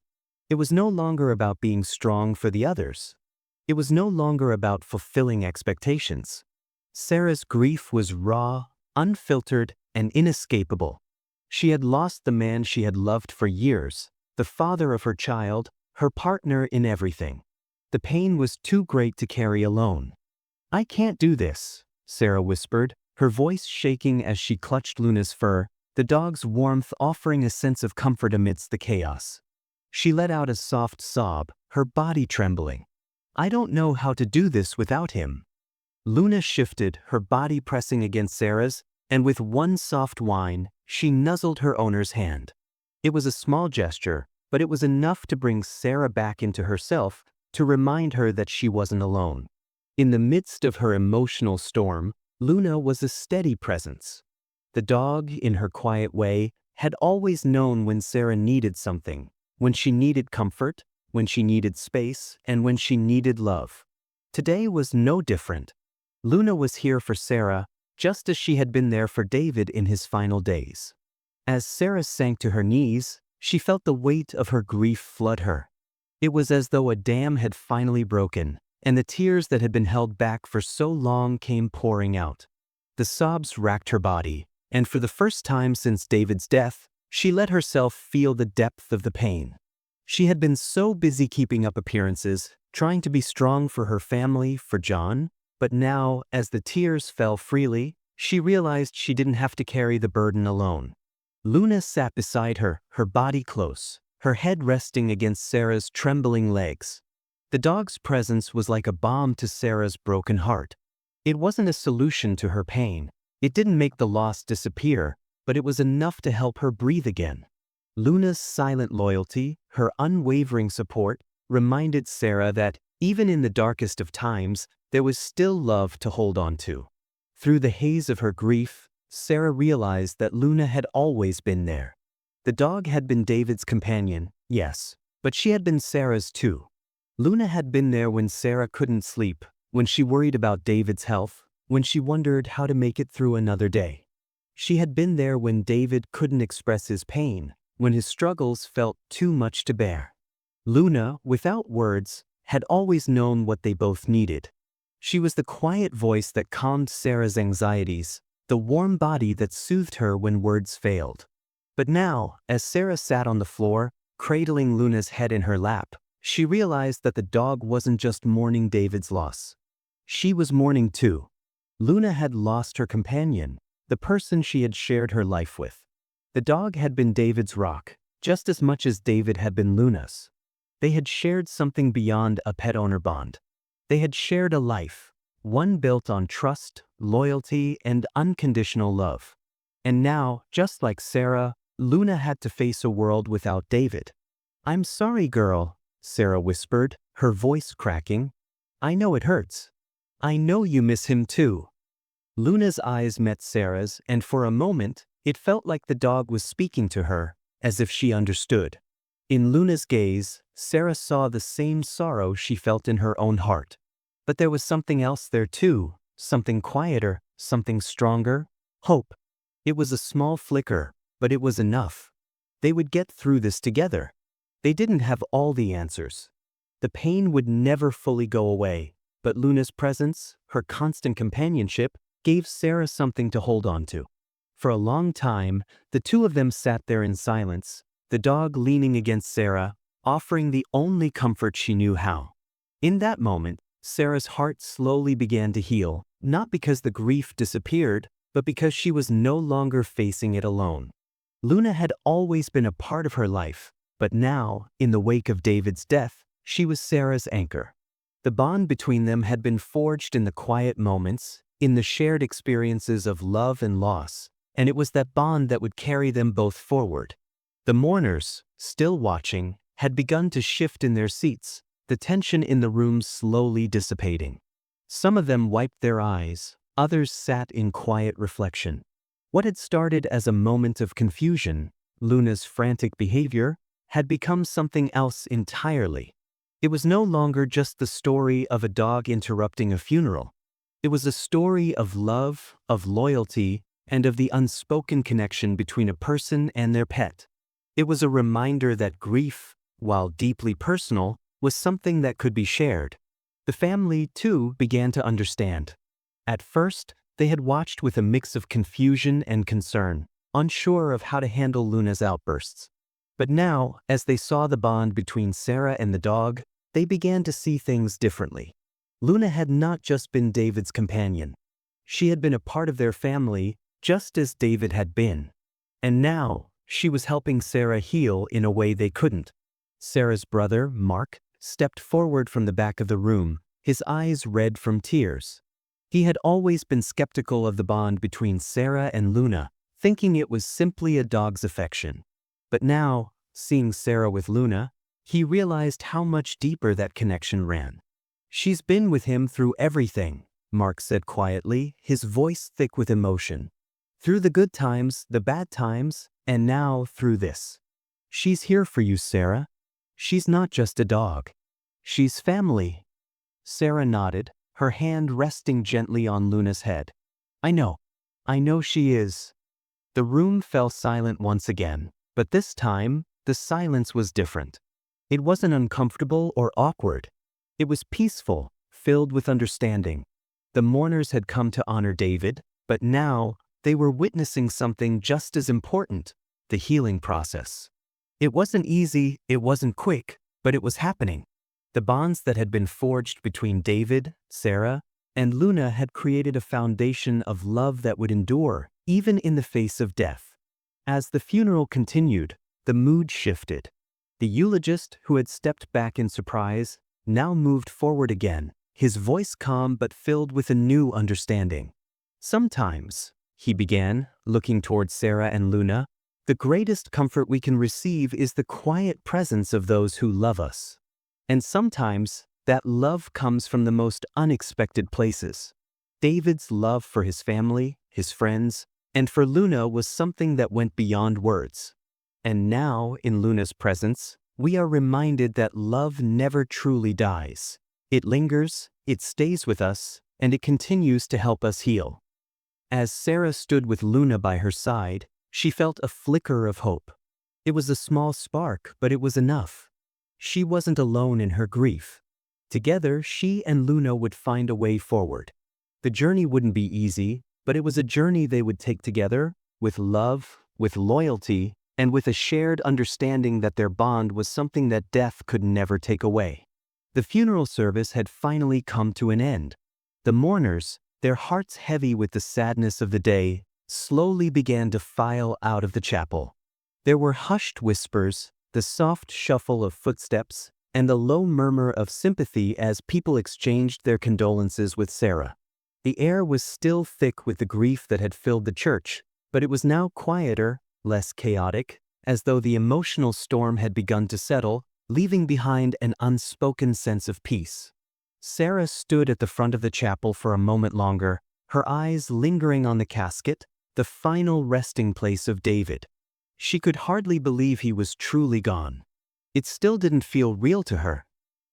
It was no longer about being strong for the others. It was no longer about fulfilling expectations. Sarah's grief was raw, unfiltered, and inescapable. She had lost the man she had loved for years, the father of her child, her partner in everything. The pain was too great to carry alone. "I can't do this," Sarah whispered, her voice shaking as she clutched Luna's fur, the dog's warmth offering a sense of comfort amidst the chaos. She let out a soft sob, her body trembling. "I don't know how to do this without him." Luna shifted, her body pressing against Sarah's, and with one soft whine, she nuzzled her owner's hand. It was a small gesture, but it was enough to bring Sarah back into herself, to remind her that she wasn't alone. In the midst of her emotional storm, Luna was a steady presence. The dog, in her quiet way, had always known when Sarah needed something, when she needed comfort, when she needed space, and when she needed love. Today was no different. Luna was here for Sarah, just as she had been there for David in his final days. As Sarah sank to her knees, she felt the weight of her grief flood her. It was as though a dam had finally broken, and the tears that had been held back for so long came pouring out. The sobs racked her body, and for the first time since David's death, she let herself feel the depth of the pain. She had been so busy keeping up appearances, trying to be strong for her family, for John, but now, as the tears fell freely, she realized she didn't have to carry the burden alone. Luna sat beside her, her body close, her head resting against Sarah's trembling legs. The dog's presence was like a balm to Sarah's broken heart. It wasn't a solution to her pain. It didn't make the loss disappear, but it was enough to help her breathe again. Luna's silent loyalty, her unwavering support, reminded Sarah that, even in the darkest of times, there was still love to hold on to. Through the haze of her grief, Sarah realized that Luna had always been there. The dog had been David's companion, yes, but she had been Sarah's too. Luna had been there when Sarah couldn't sleep, when she worried about David's health, when she wondered how to make it through another day. She had been there when David couldn't express his pain, when his struggles felt too much to bear. Luna, without words, had always known what they both needed. She was the quiet voice that calmed Sarah's anxieties, the warm body that soothed her when words failed. But now, as Sarah sat on the floor, cradling Luna's head in her lap, she realized that the dog wasn't just mourning David's loss. She was mourning too. Luna had lost her companion, the person she had shared her life with. The dog had been David's rock, just as much as David had been Luna's. They had shared something beyond a pet-owner bond. They had shared a life, one built on trust, loyalty, and unconditional love. And now, just like Sarah, Luna had to face a world without David. "I'm sorry, girl," Sarah whispered, her voice cracking. "I know it hurts. I know you miss him too." Luna's eyes met Sarah's, and for a moment, it felt like the dog was speaking to her, as if she understood. In Luna's gaze, Sarah saw the same sorrow she felt in her own heart. But there was something else there too, something quieter, something stronger, hope. It was a small flicker, but it was enough. They would get through this together. They didn't have all the answers. The pain would never fully go away, but Luna's presence, her constant companionship, gave Sarah something to hold on to. For a long time, the two of them sat there in silence, the dog leaning against Sarah, offering the only comfort she knew how. In that moment, Sarah's heart slowly began to heal, not because the grief disappeared, but because she was no longer facing it alone. Luna had always been a part of her life, but now, in the wake of David's death, she was Sarah's anchor. The bond between them had been forged in the quiet moments, in the shared experiences of love and loss, and it was that bond that would carry them both forward. The mourners, still watching, had begun to shift in their seats, the tension in the room slowly dissipating. Some of them wiped their eyes, others sat in quiet reflection. What had started as a moment of confusion, Luna's frantic behavior, had become something else entirely. It was no longer just the story of a dog interrupting a funeral. It was a story of love, of loyalty, and of the unspoken connection between a person and their pet. It was a reminder that grief, while deeply personal, was something that could be shared. The family, too, began to understand. At first, they had watched with a mix of confusion and concern, unsure of how to handle Luna's outbursts. But now, as they saw the bond between Sarah and the dog, they began to see things differently. Luna had not just been David's companion. She had been a part of their family, just as David had been. And now, she was helping Sarah heal in a way they couldn't. Sarah's brother, Mark, stepped forward from the back of the room, his eyes red from tears. He had always been skeptical of the bond between Sarah and Luna, thinking it was simply a dog's affection. But now, seeing Sarah with Luna, he realized how much deeper that connection ran. "She's been with him through everything," Mark said quietly, his voice thick with emotion. "Through the good times, the bad times, and now through this. She's here for you, Sarah. She's not just a dog. She's family." Sarah nodded, her hand resting gently on Luna's head. I know she is." The room fell silent once again, but this time, the silence was different. It wasn't uncomfortable or awkward. It was peaceful, filled with understanding. The mourners had come to honor David, but now, they were witnessing something just as important, the healing process. It wasn't easy, it wasn't quick, but it was happening. The bonds that had been forged between David, Sarah, and Luna had created a foundation of love that would endure, even in the face of death. As the funeral continued, the mood shifted. The eulogist, who had stepped back in surprise, now moved forward again, his voice calm but filled with a new understanding. "Sometimes," he began, looking toward Sarah and Luna, "the greatest comfort we can receive is the quiet presence of those who love us. And sometimes, that love comes from the most unexpected places." David's love for his family, his friends, and for Luna was something that went beyond words. And now, in Luna's presence, we are reminded that love never truly dies. It lingers, it stays with us, and it continues to help us heal. As Sarah stood with Luna by her side, she felt a flicker of hope. It was a small spark, but it was enough. She wasn't alone in her grief. Together, she and Luna would find a way forward. The journey wouldn't be easy, but it was a journey they would take together, with love, with loyalty, and with a shared understanding that their bond was something that death could never take away. The funeral service had finally come to an end. The mourners, their hearts heavy with the sadness of the day, slowly began to file out of the chapel. There were hushed whispers, the soft shuffle of footsteps, and the low murmur of sympathy as people exchanged their condolences with Sarah. The air was still thick with the grief that had filled the church, but it was now quieter, less chaotic, as though the emotional storm had begun to settle, leaving behind an unspoken sense of peace. Sarah stood at the front of the chapel for a moment longer, her eyes lingering on the casket, the final resting place of David. She could hardly believe he was truly gone. It still didn't feel real to her.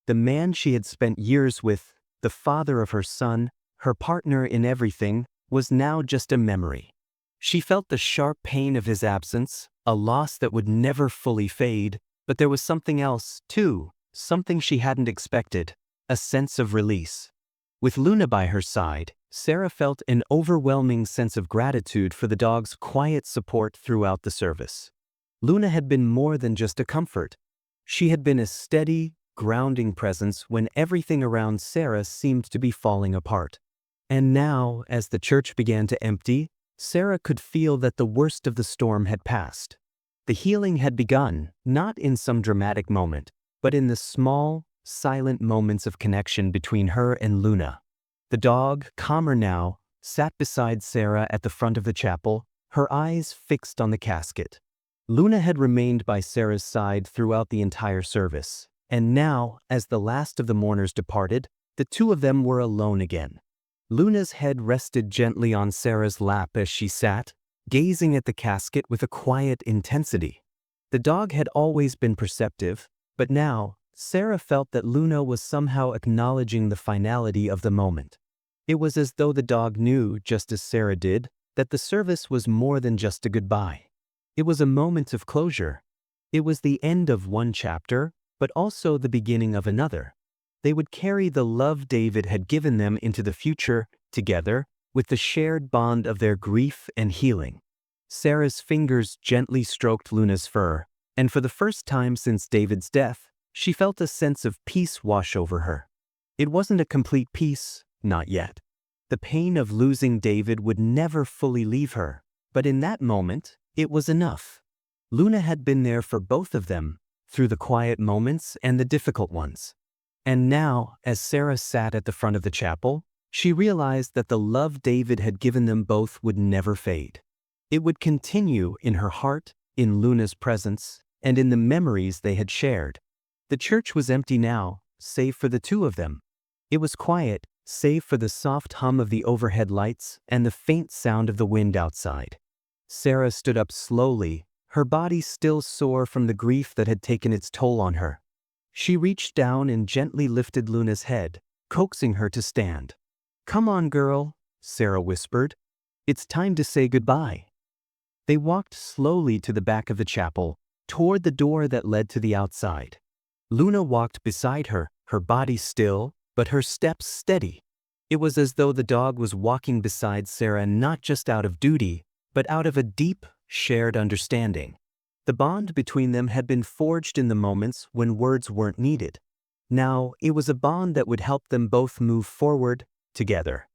The man she had spent years with, the father of her son, her partner in everything, was now just a memory. She felt the sharp pain of his absence, a loss that would never fully fade, but there was something else, too, something she hadn't expected, a sense of release. With Luna by her side, Sarah felt an overwhelming sense of gratitude for the dog's quiet support throughout the service. Luna had been more than just a comfort. She had been a steady, grounding presence when everything around Sarah seemed to be falling apart. And now, as the church began to empty, Sarah could feel that the worst of the storm had passed. The healing had begun, not in some dramatic moment, but in the small, silent moments of connection between her and Luna. The dog, calmer now, sat beside Sarah at the front of the chapel, her eyes fixed on the casket. Luna had remained by Sarah's side throughout the entire service, and now, as the last of the mourners departed, the two of them were alone again. Luna's head rested gently on Sarah's lap as she sat, gazing at the casket with a quiet intensity. The dog had always been perceptive, but now, Sarah felt that Luna was somehow acknowledging the finality of the moment. It was as though the dog knew, just as Sarah did, that the service was more than just a goodbye. It was a moment of closure. It was the end of one chapter, but also the beginning of another. They would carry the love David had given them into the future, together, with the shared bond of their grief and healing. Sarah's fingers gently stroked Luna's fur, and for the first time since David's death, she felt a sense of peace wash over her. It wasn't a complete peace, not yet. The pain of losing David would never fully leave her, but in that moment, it was enough. Luna had been there for both of them, through the quiet moments and the difficult ones. And now, as Sarah sat at the front of the chapel, she realized that the love David had given them both would never fade. It would continue in her heart, in Luna's presence, and in the memories they had shared. The church was empty now, save for the two of them. It was quiet, save for the soft hum of the overhead lights and the faint sound of the wind outside. Sarah stood up slowly, her body still sore from the grief that had taken its toll on her. She reached down and gently lifted Luna's head, coaxing her to stand. "Come on, girl," Sarah whispered. "It's time to say goodbye." They walked slowly to the back of the chapel, toward the door that led to the outside. Luna walked beside her, her body still, but her steps steady. It was as though the dog was walking beside Sarah not just out of duty, but out of a deep, shared understanding. The bond between them had been forged in the moments when words weren't needed. Now, it was a bond that would help them both move forward, together.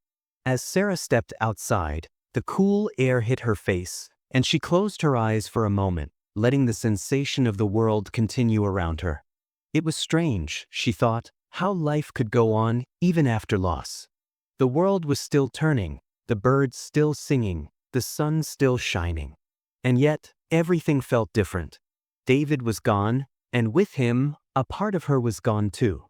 As Sarah stepped outside, the cool air hit her face, and she closed her eyes for a moment, letting the sensation of the world continue around her. It was strange, she thought, how life could go on even after loss. The world was still turning, the birds still singing, the sun still shining. And yet, everything felt different. David was gone, and with him, a part of her was gone too.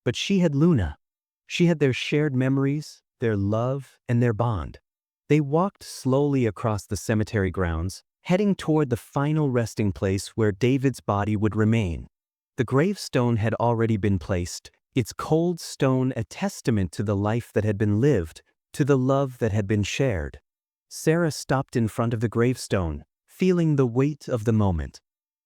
But she had Luna. She had their shared memories, their love, and their bond. They walked slowly across the cemetery grounds, heading toward the final resting place where David's body would remain. The gravestone had already been placed, its cold stone a testament to the life that had been lived, to the love that had been shared. Sarah stopped in front of the gravestone, feeling the weight of the moment.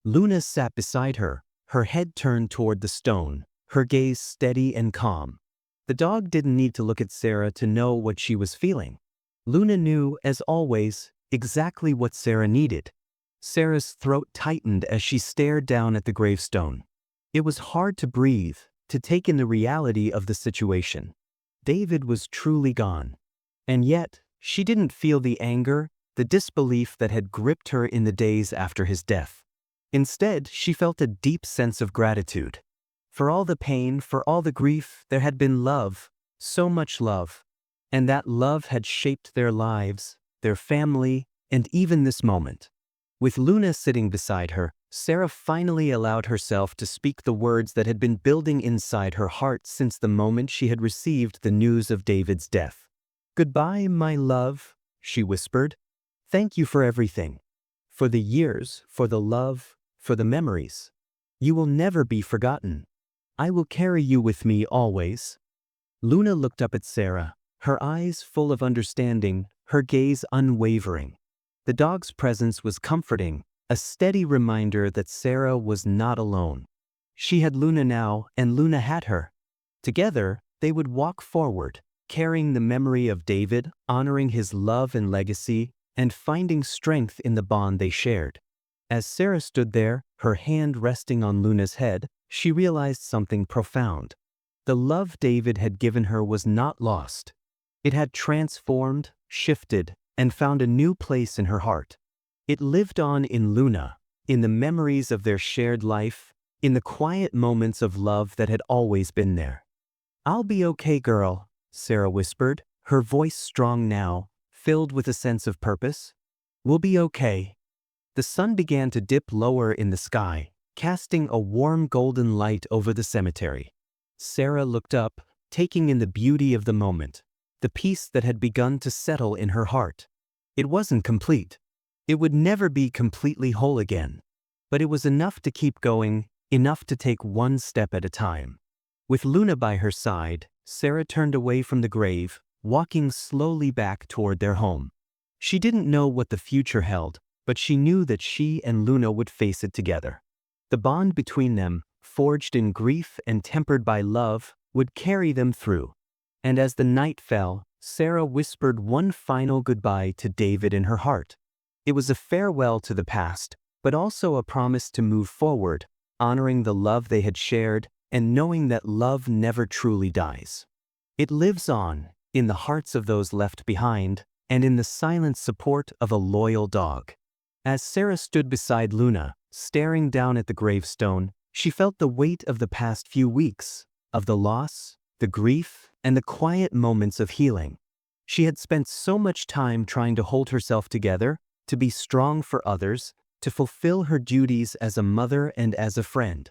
Luna sat beside her, her head turned toward the stone, her gaze steady and calm. The dog didn't need to look at Sarah to know what she was feeling. Luna knew, as always, exactly what Sarah needed. Sarah's throat tightened as she stared down at the gravestone. It was hard to breathe, to take in the reality of the situation. David was truly gone. And yet, she didn't feel the anger, the disbelief that had gripped her in the days after his death. Instead, she felt a deep sense of gratitude. For all the pain, for all the grief, there had been love, so much love. And that love had shaped their lives, their family, and even this moment. With Luna sitting beside her, Sarah finally allowed herself to speak the words that had been building inside her heart since the moment she had received the news of David's death. "Goodbye, my love," she whispered. "Thank you for everything. For the years, for the love, for the memories. You will never be forgotten. I will carry you with me always." Luna looked up at Sarah, her eyes full of understanding, her gaze unwavering. The dog's presence was comforting, a steady reminder that Sarah was not alone. She had Luna now, and Luna had her. Together, they would walk forward, carrying the memory of David, honoring his love and legacy, and finding strength in the bond they shared. As Sarah stood there, her hand resting on Luna's head, she realized something profound. The love David had given her was not lost. It had transformed, shifted, and found a new place in her heart. It lived on in Luna, in the memories of their shared life, in the quiet moments of love that had always been there. "I'll be okay, girl," Sarah whispered, her voice strong now, filled with a sense of purpose. "We'll be okay." The sun began to dip lower in the sky, casting a warm golden light over the cemetery. Sarah looked up, taking in the beauty of the moment, the peace that had begun to settle in her heart. It wasn't complete. It would never be completely whole again. But it was enough to keep going, enough to take one step at a time. With Luna by her side, Sarah turned away from the grave, walking slowly back toward their home. She didn't know what the future held, but she knew that she and Luna would face it together. The bond between them, forged in grief and tempered by love, would carry them through. And as the night fell, Sarah whispered one final goodbye to David in her heart. It was a farewell to the past, but also a promise to move forward, honoring the love they had shared and knowing that love never truly dies. It lives on, in the hearts of those left behind, and in the silent support of a loyal dog. As Sarah stood beside Luna, staring down at the gravestone, she felt the weight of the past few weeks, of the loss, the grief, and the quiet moments of healing. She had spent so much time trying to hold herself together, to be strong for others, to fulfill her duties as a mother and as a friend.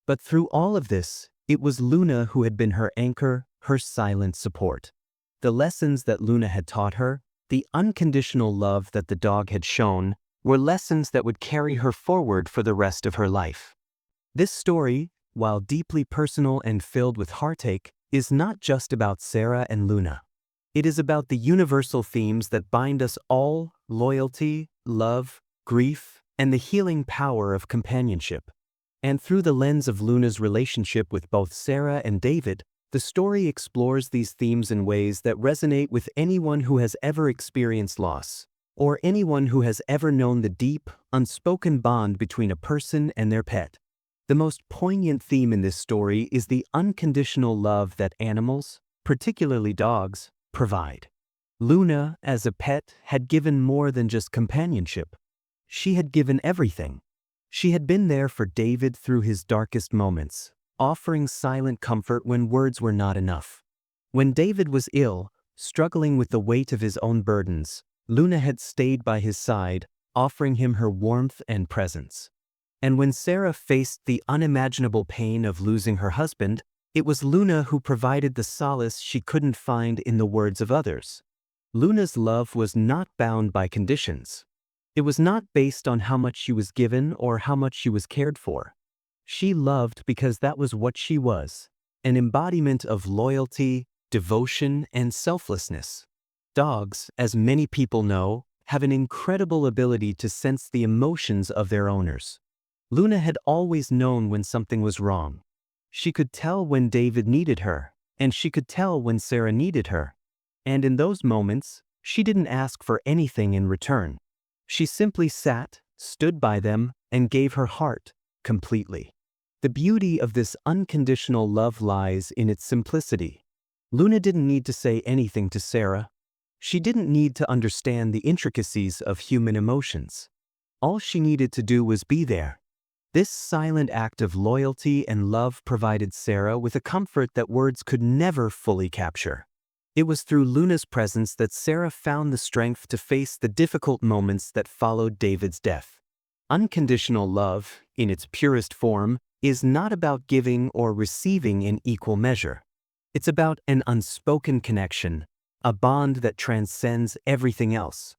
But through all of this, it was Luna who had been her anchor, her silent support. The lessons that Luna had taught her, the unconditional love that the dog had shown, were lessons that would carry her forward for the rest of her life. This story, while deeply personal and filled with heartache, is not just about Sarah and Luna. It is about the universal themes that bind us all: loyalty, love, grief, and the healing power of companionship. And through the lens of Luna's relationship with both Sarah and David, the story explores these themes in ways that resonate with anyone who has ever experienced loss, or anyone who has ever known the deep, unspoken bond between a person and their pet. The most poignant theme in this story is the unconditional love that animals, particularly dogs, provide. Luna, as a pet, had given more than just companionship. She had given everything. She had been there for David through his darkest moments, offering silent comfort when words were not enough. When David was ill, struggling with the weight of his own burdens, Luna had stayed by his side, offering him her warmth and presence. And when Sarah faced the unimaginable pain of losing her husband, it was Luna who provided the solace she couldn't find in the words of others. Luna's love was not bound by conditions. It was not based on how much she was given or how much she was cared for. She loved because that was what she was, an embodiment of loyalty, devotion, and selflessness. Dogs, as many people know, have an incredible ability to sense the emotions of their owners. Luna had always known when something was wrong. She could tell when David needed her, and she could tell when Sarah needed her. And in those moments, she didn't ask for anything in return. She simply sat, stood by them, and gave her heart, completely. The beauty of this unconditional love lies in its simplicity. Luna didn't need to say anything to Sarah. She didn't need to understand the intricacies of human emotions. All she needed to do was be there. This silent act of loyalty and love provided Sarah with a comfort that words could never fully capture. It was through Luna's presence that Sarah found the strength to face the difficult moments that followed David's death. Unconditional love, in its purest form, is not about giving or receiving in equal measure. It's about an unspoken connection, a bond that transcends everything else.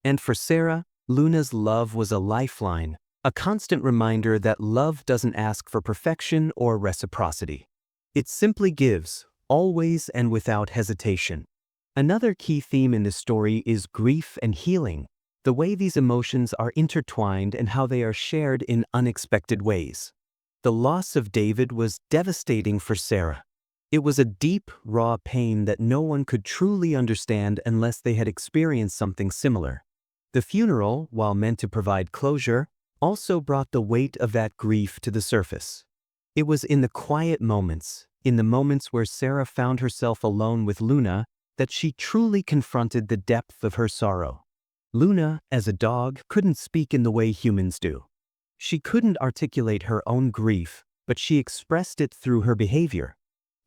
And for Sarah, Luna's love was a lifeline, a constant reminder that love doesn't ask for perfection or reciprocity. It simply gives, always and without hesitation. Another key theme in this story is grief and healing. the way these emotions are intertwined and how they are shared in unexpected ways. The loss of David was devastating for Sarah. It was a deep, raw pain that no one could truly understand unless they had experienced something similar. The funeral, while meant to provide closure, also brought the weight of that grief to the surface. It was in the quiet moments, in the moments where Sarah found herself alone with Luna, that she truly confronted the depth of her sorrow. Luna, as a dog, couldn't speak in the way humans do. She couldn't articulate her own grief, but she expressed it through her behavior.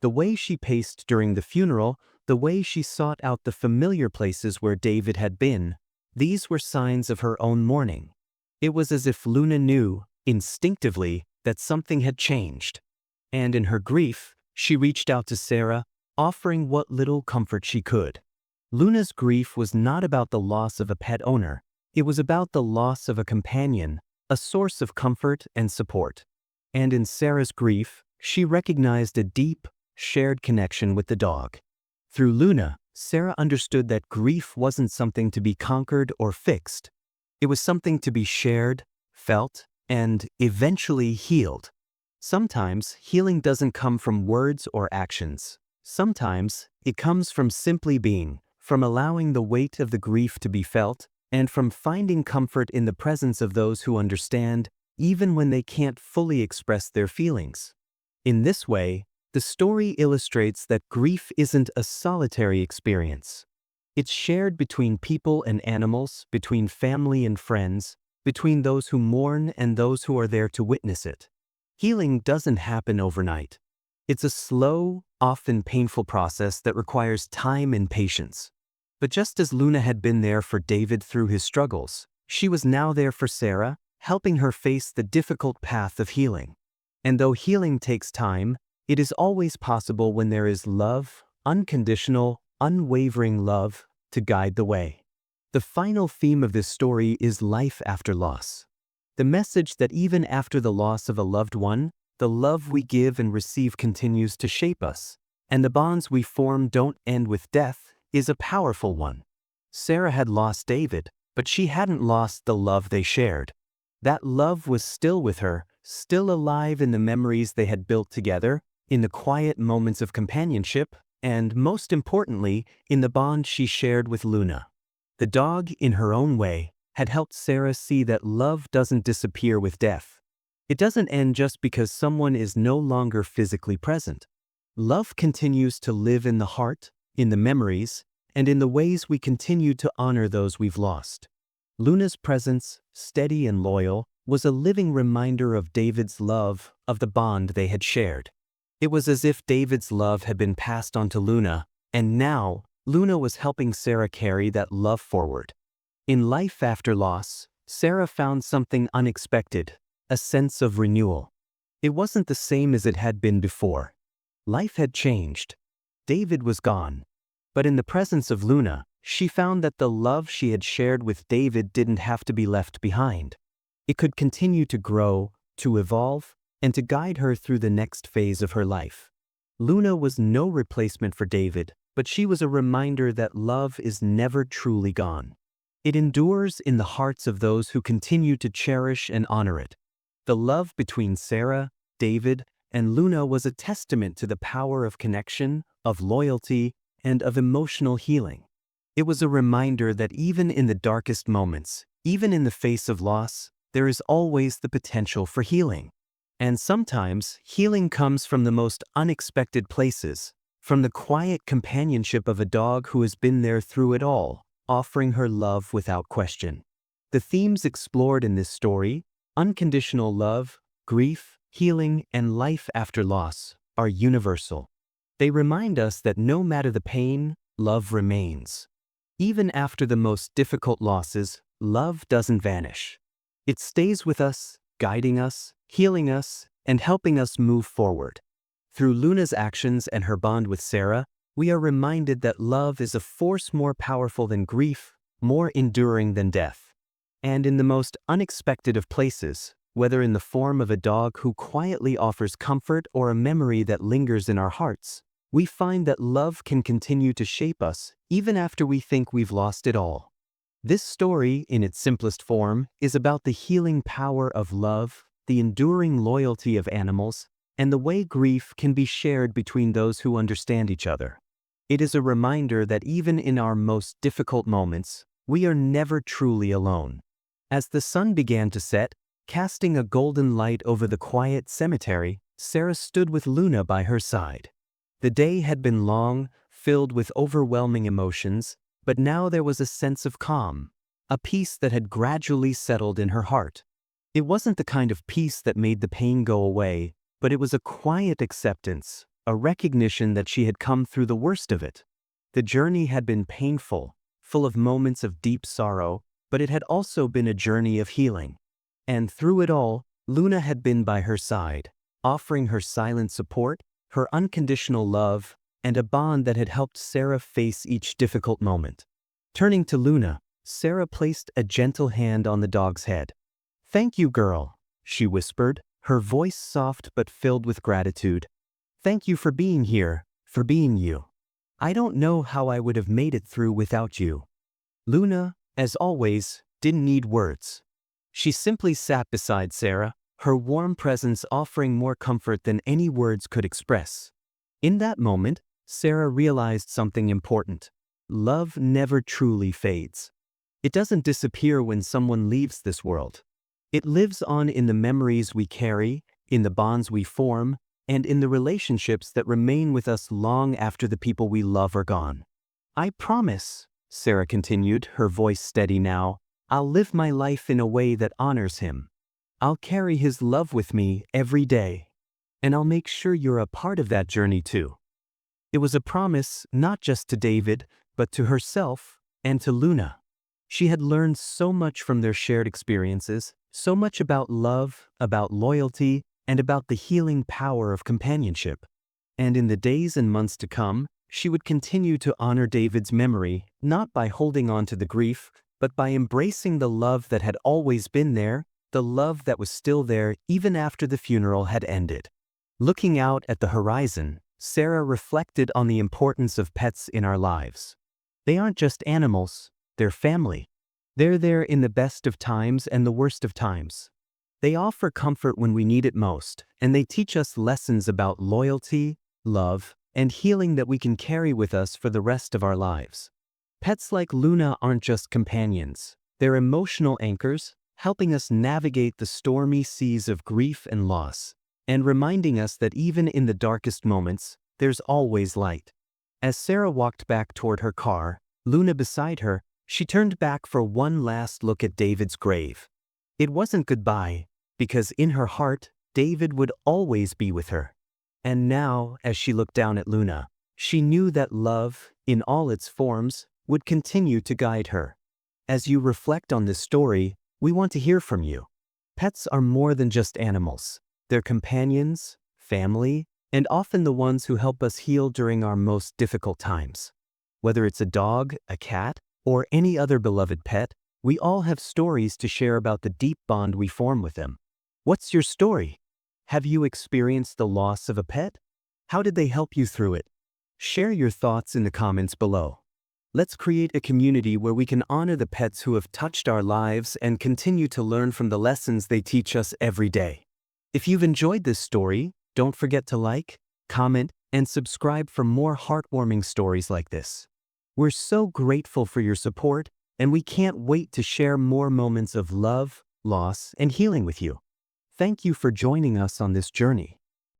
The way she paced during the funeral, the way she sought out the familiar places where David had been, these were signs of her own mourning. It was as if Luna knew, instinctively, that something had changed. And in her grief, she reached out to Sarah, offering what little comfort she could. Luna's grief was not about the loss of a pet owner. It was about the loss of a companion, a source of comfort and support. And in Sarah's grief, she recognized a deep, shared connection with the dog. Through Luna, Sarah understood that grief wasn't something to be conquered or fixed. It was something to be shared, felt, and eventually healed. Sometimes healing doesn't come from words or actions. Sometimes it comes from simply being, from allowing the weight of the grief to be felt, and from finding comfort in the presence of those who understand, even when they can't fully express their feelings. In this way, the story illustrates that grief isn't a solitary experience. It's shared between people and animals, between family and friends, between those who mourn and those who are there to witness it. Healing doesn't happen overnight. It's a slow, often painful process that requires time and patience. But just as Luna had been there for David through his struggles, she was now there for Sarah, helping her face the difficult path of healing. And though healing takes time, it is always possible when there is love, unconditional, unwavering love, to guide the way. The final theme of this story is life after loss. The message that even after the loss of a loved one, the love we give and receive continues to shape us, and the bonds we form don't end with death, is a powerful one. Sarah had lost David, but she hadn't lost the love they shared. That love was still with her, still alive in the memories they had built together, in the quiet moments of companionship, and most importantly, in the bond she shared with Luna. The dog, in her own way, had helped Sarah see that love doesn't disappear with death. It doesn't end just because someone is no longer physically present. Love continues to live in the heart, in the memories, and in the ways we continue to honor those we've lost. Luna's presence, steady and loyal, was a living reminder of David's love, of the bond they had shared. It was as if David's love had been passed on to Luna, and now, Luna was helping Sarah carry that love forward. In life after loss, Sarah found something unexpected, a sense of renewal. It wasn't the same as it had been before. Life had changed. David was gone. But in the presence of Luna, she found that the love she had shared with David didn't have to be left behind. It could continue to grow, to evolve, and to guide her through the next phase of her life. Luna was no replacement for David, but she was a reminder that love is never truly gone. It endures in the hearts of those who continue to cherish and honor it. The love between Sarah, David, and Luna was a testament to the power of connection, of loyalty, and of emotional healing. It was a reminder that even in the darkest moments, even in the face of loss, there is always the potential for healing. And sometimes, healing comes from the most unexpected places, from the quiet companionship of a dog who has been there through it all, offering her love without question. The themes explored in this story, unconditional love, grief, healing, and life after loss, are universal. They remind us that no matter the pain, love remains. Even after the most difficult losses, love doesn't vanish. It stays with us, guiding us, healing us, and helping us move forward. Through Luna's actions and her bond with Sarah, we are reminded that love is a force more powerful than grief, more enduring than death. And in the most unexpected of places, whether in the form of a dog who quietly offers comfort or a memory that lingers in our hearts, we find that love can continue to shape us even after we think we've lost it all. This story, in its simplest form, is about the healing power of love, the enduring loyalty of animals, and the way grief can be shared between those who understand each other. It is a reminder that even in our most difficult moments, we are never truly alone. As the sun began to set, casting a golden light over the quiet cemetery, Sarah stood with Luna by her side. The day had been long, filled with overwhelming emotions, but now there was a sense of calm, a peace that had gradually settled in her heart. It wasn't the kind of peace that made the pain go away, but it was a quiet acceptance, a recognition that she had come through the worst of it. The journey had been painful, full of moments of deep sorrow, but it had also been a journey of healing. And through it all, Luna had been by her side, offering her silent support, her unconditional love, and a bond that had helped Sarah face each difficult moment. Turning to Luna, Sarah placed a gentle hand on the dog's head. "Thank you, girl," she whispered, her voice soft but filled with gratitude. "Thank you for being here, for being you. I don't know how I would have made it through without you." Luna, as always, didn't need words. She simply sat beside Sarah, her warm presence offering more comfort than any words could express. In that moment, Sarah realized something important. Love never truly fades. It doesn't disappear when someone leaves this world. It lives on in the memories we carry, in the bonds we form, and in the relationships that remain with us long after the people we love are gone. "I promise," Sarah continued, her voice steady now, "I'll live my life in a way that honors him. I'll carry his love with me every day. And I'll make sure you're a part of that journey too." It was a promise not just to David, but to herself and to Luna. She had learned so much from their shared experiences, so much about love, about loyalty, and about the healing power of companionship. And in the days and months to come, she would continue to honor David's memory, not by holding on to the grief, but by embracing the love that had always been there, the love that was still there even after the funeral had ended. Looking out at the horizon, Sarah reflected on the importance of pets in our lives. They aren't just animals, they're family. They're there in the best of times and the worst of times. They offer comfort when we need it most, and they teach us lessons about loyalty, love, and healing that we can carry with us for the rest of our lives. Pets like Luna aren't just companions. They're emotional anchors, helping us navigate the stormy seas of grief and loss, and reminding us that even in the darkest moments, there's always light. As Sarah walked back toward her car, Luna beside her, she turned back for one last look at David's grave. It wasn't goodbye, because in her heart, David would always be with her. And now, as she looked down at Luna, she knew that love, in all its forms, would continue to guide her. As you reflect on this story, we want to hear from you. Pets are more than just animals. They're companions, family, and often the ones who help us heal during our most difficult times. Whether it's a dog, a cat, or any other beloved pet, we all have stories to share about the deep bond we form with them. What's your story? Have you experienced the loss of a pet? How did they help you through it? Share your thoughts in the comments below. Let's create a community where we can honor the pets who have touched our lives and continue to learn from the lessons they teach us every day. If you've enjoyed this story, don't forget to like, comment, and subscribe for more heartwarming stories like this. We're so grateful for your support, and we can't wait to share more moments of love, loss, and healing with you. Thank you for joining us on this journey.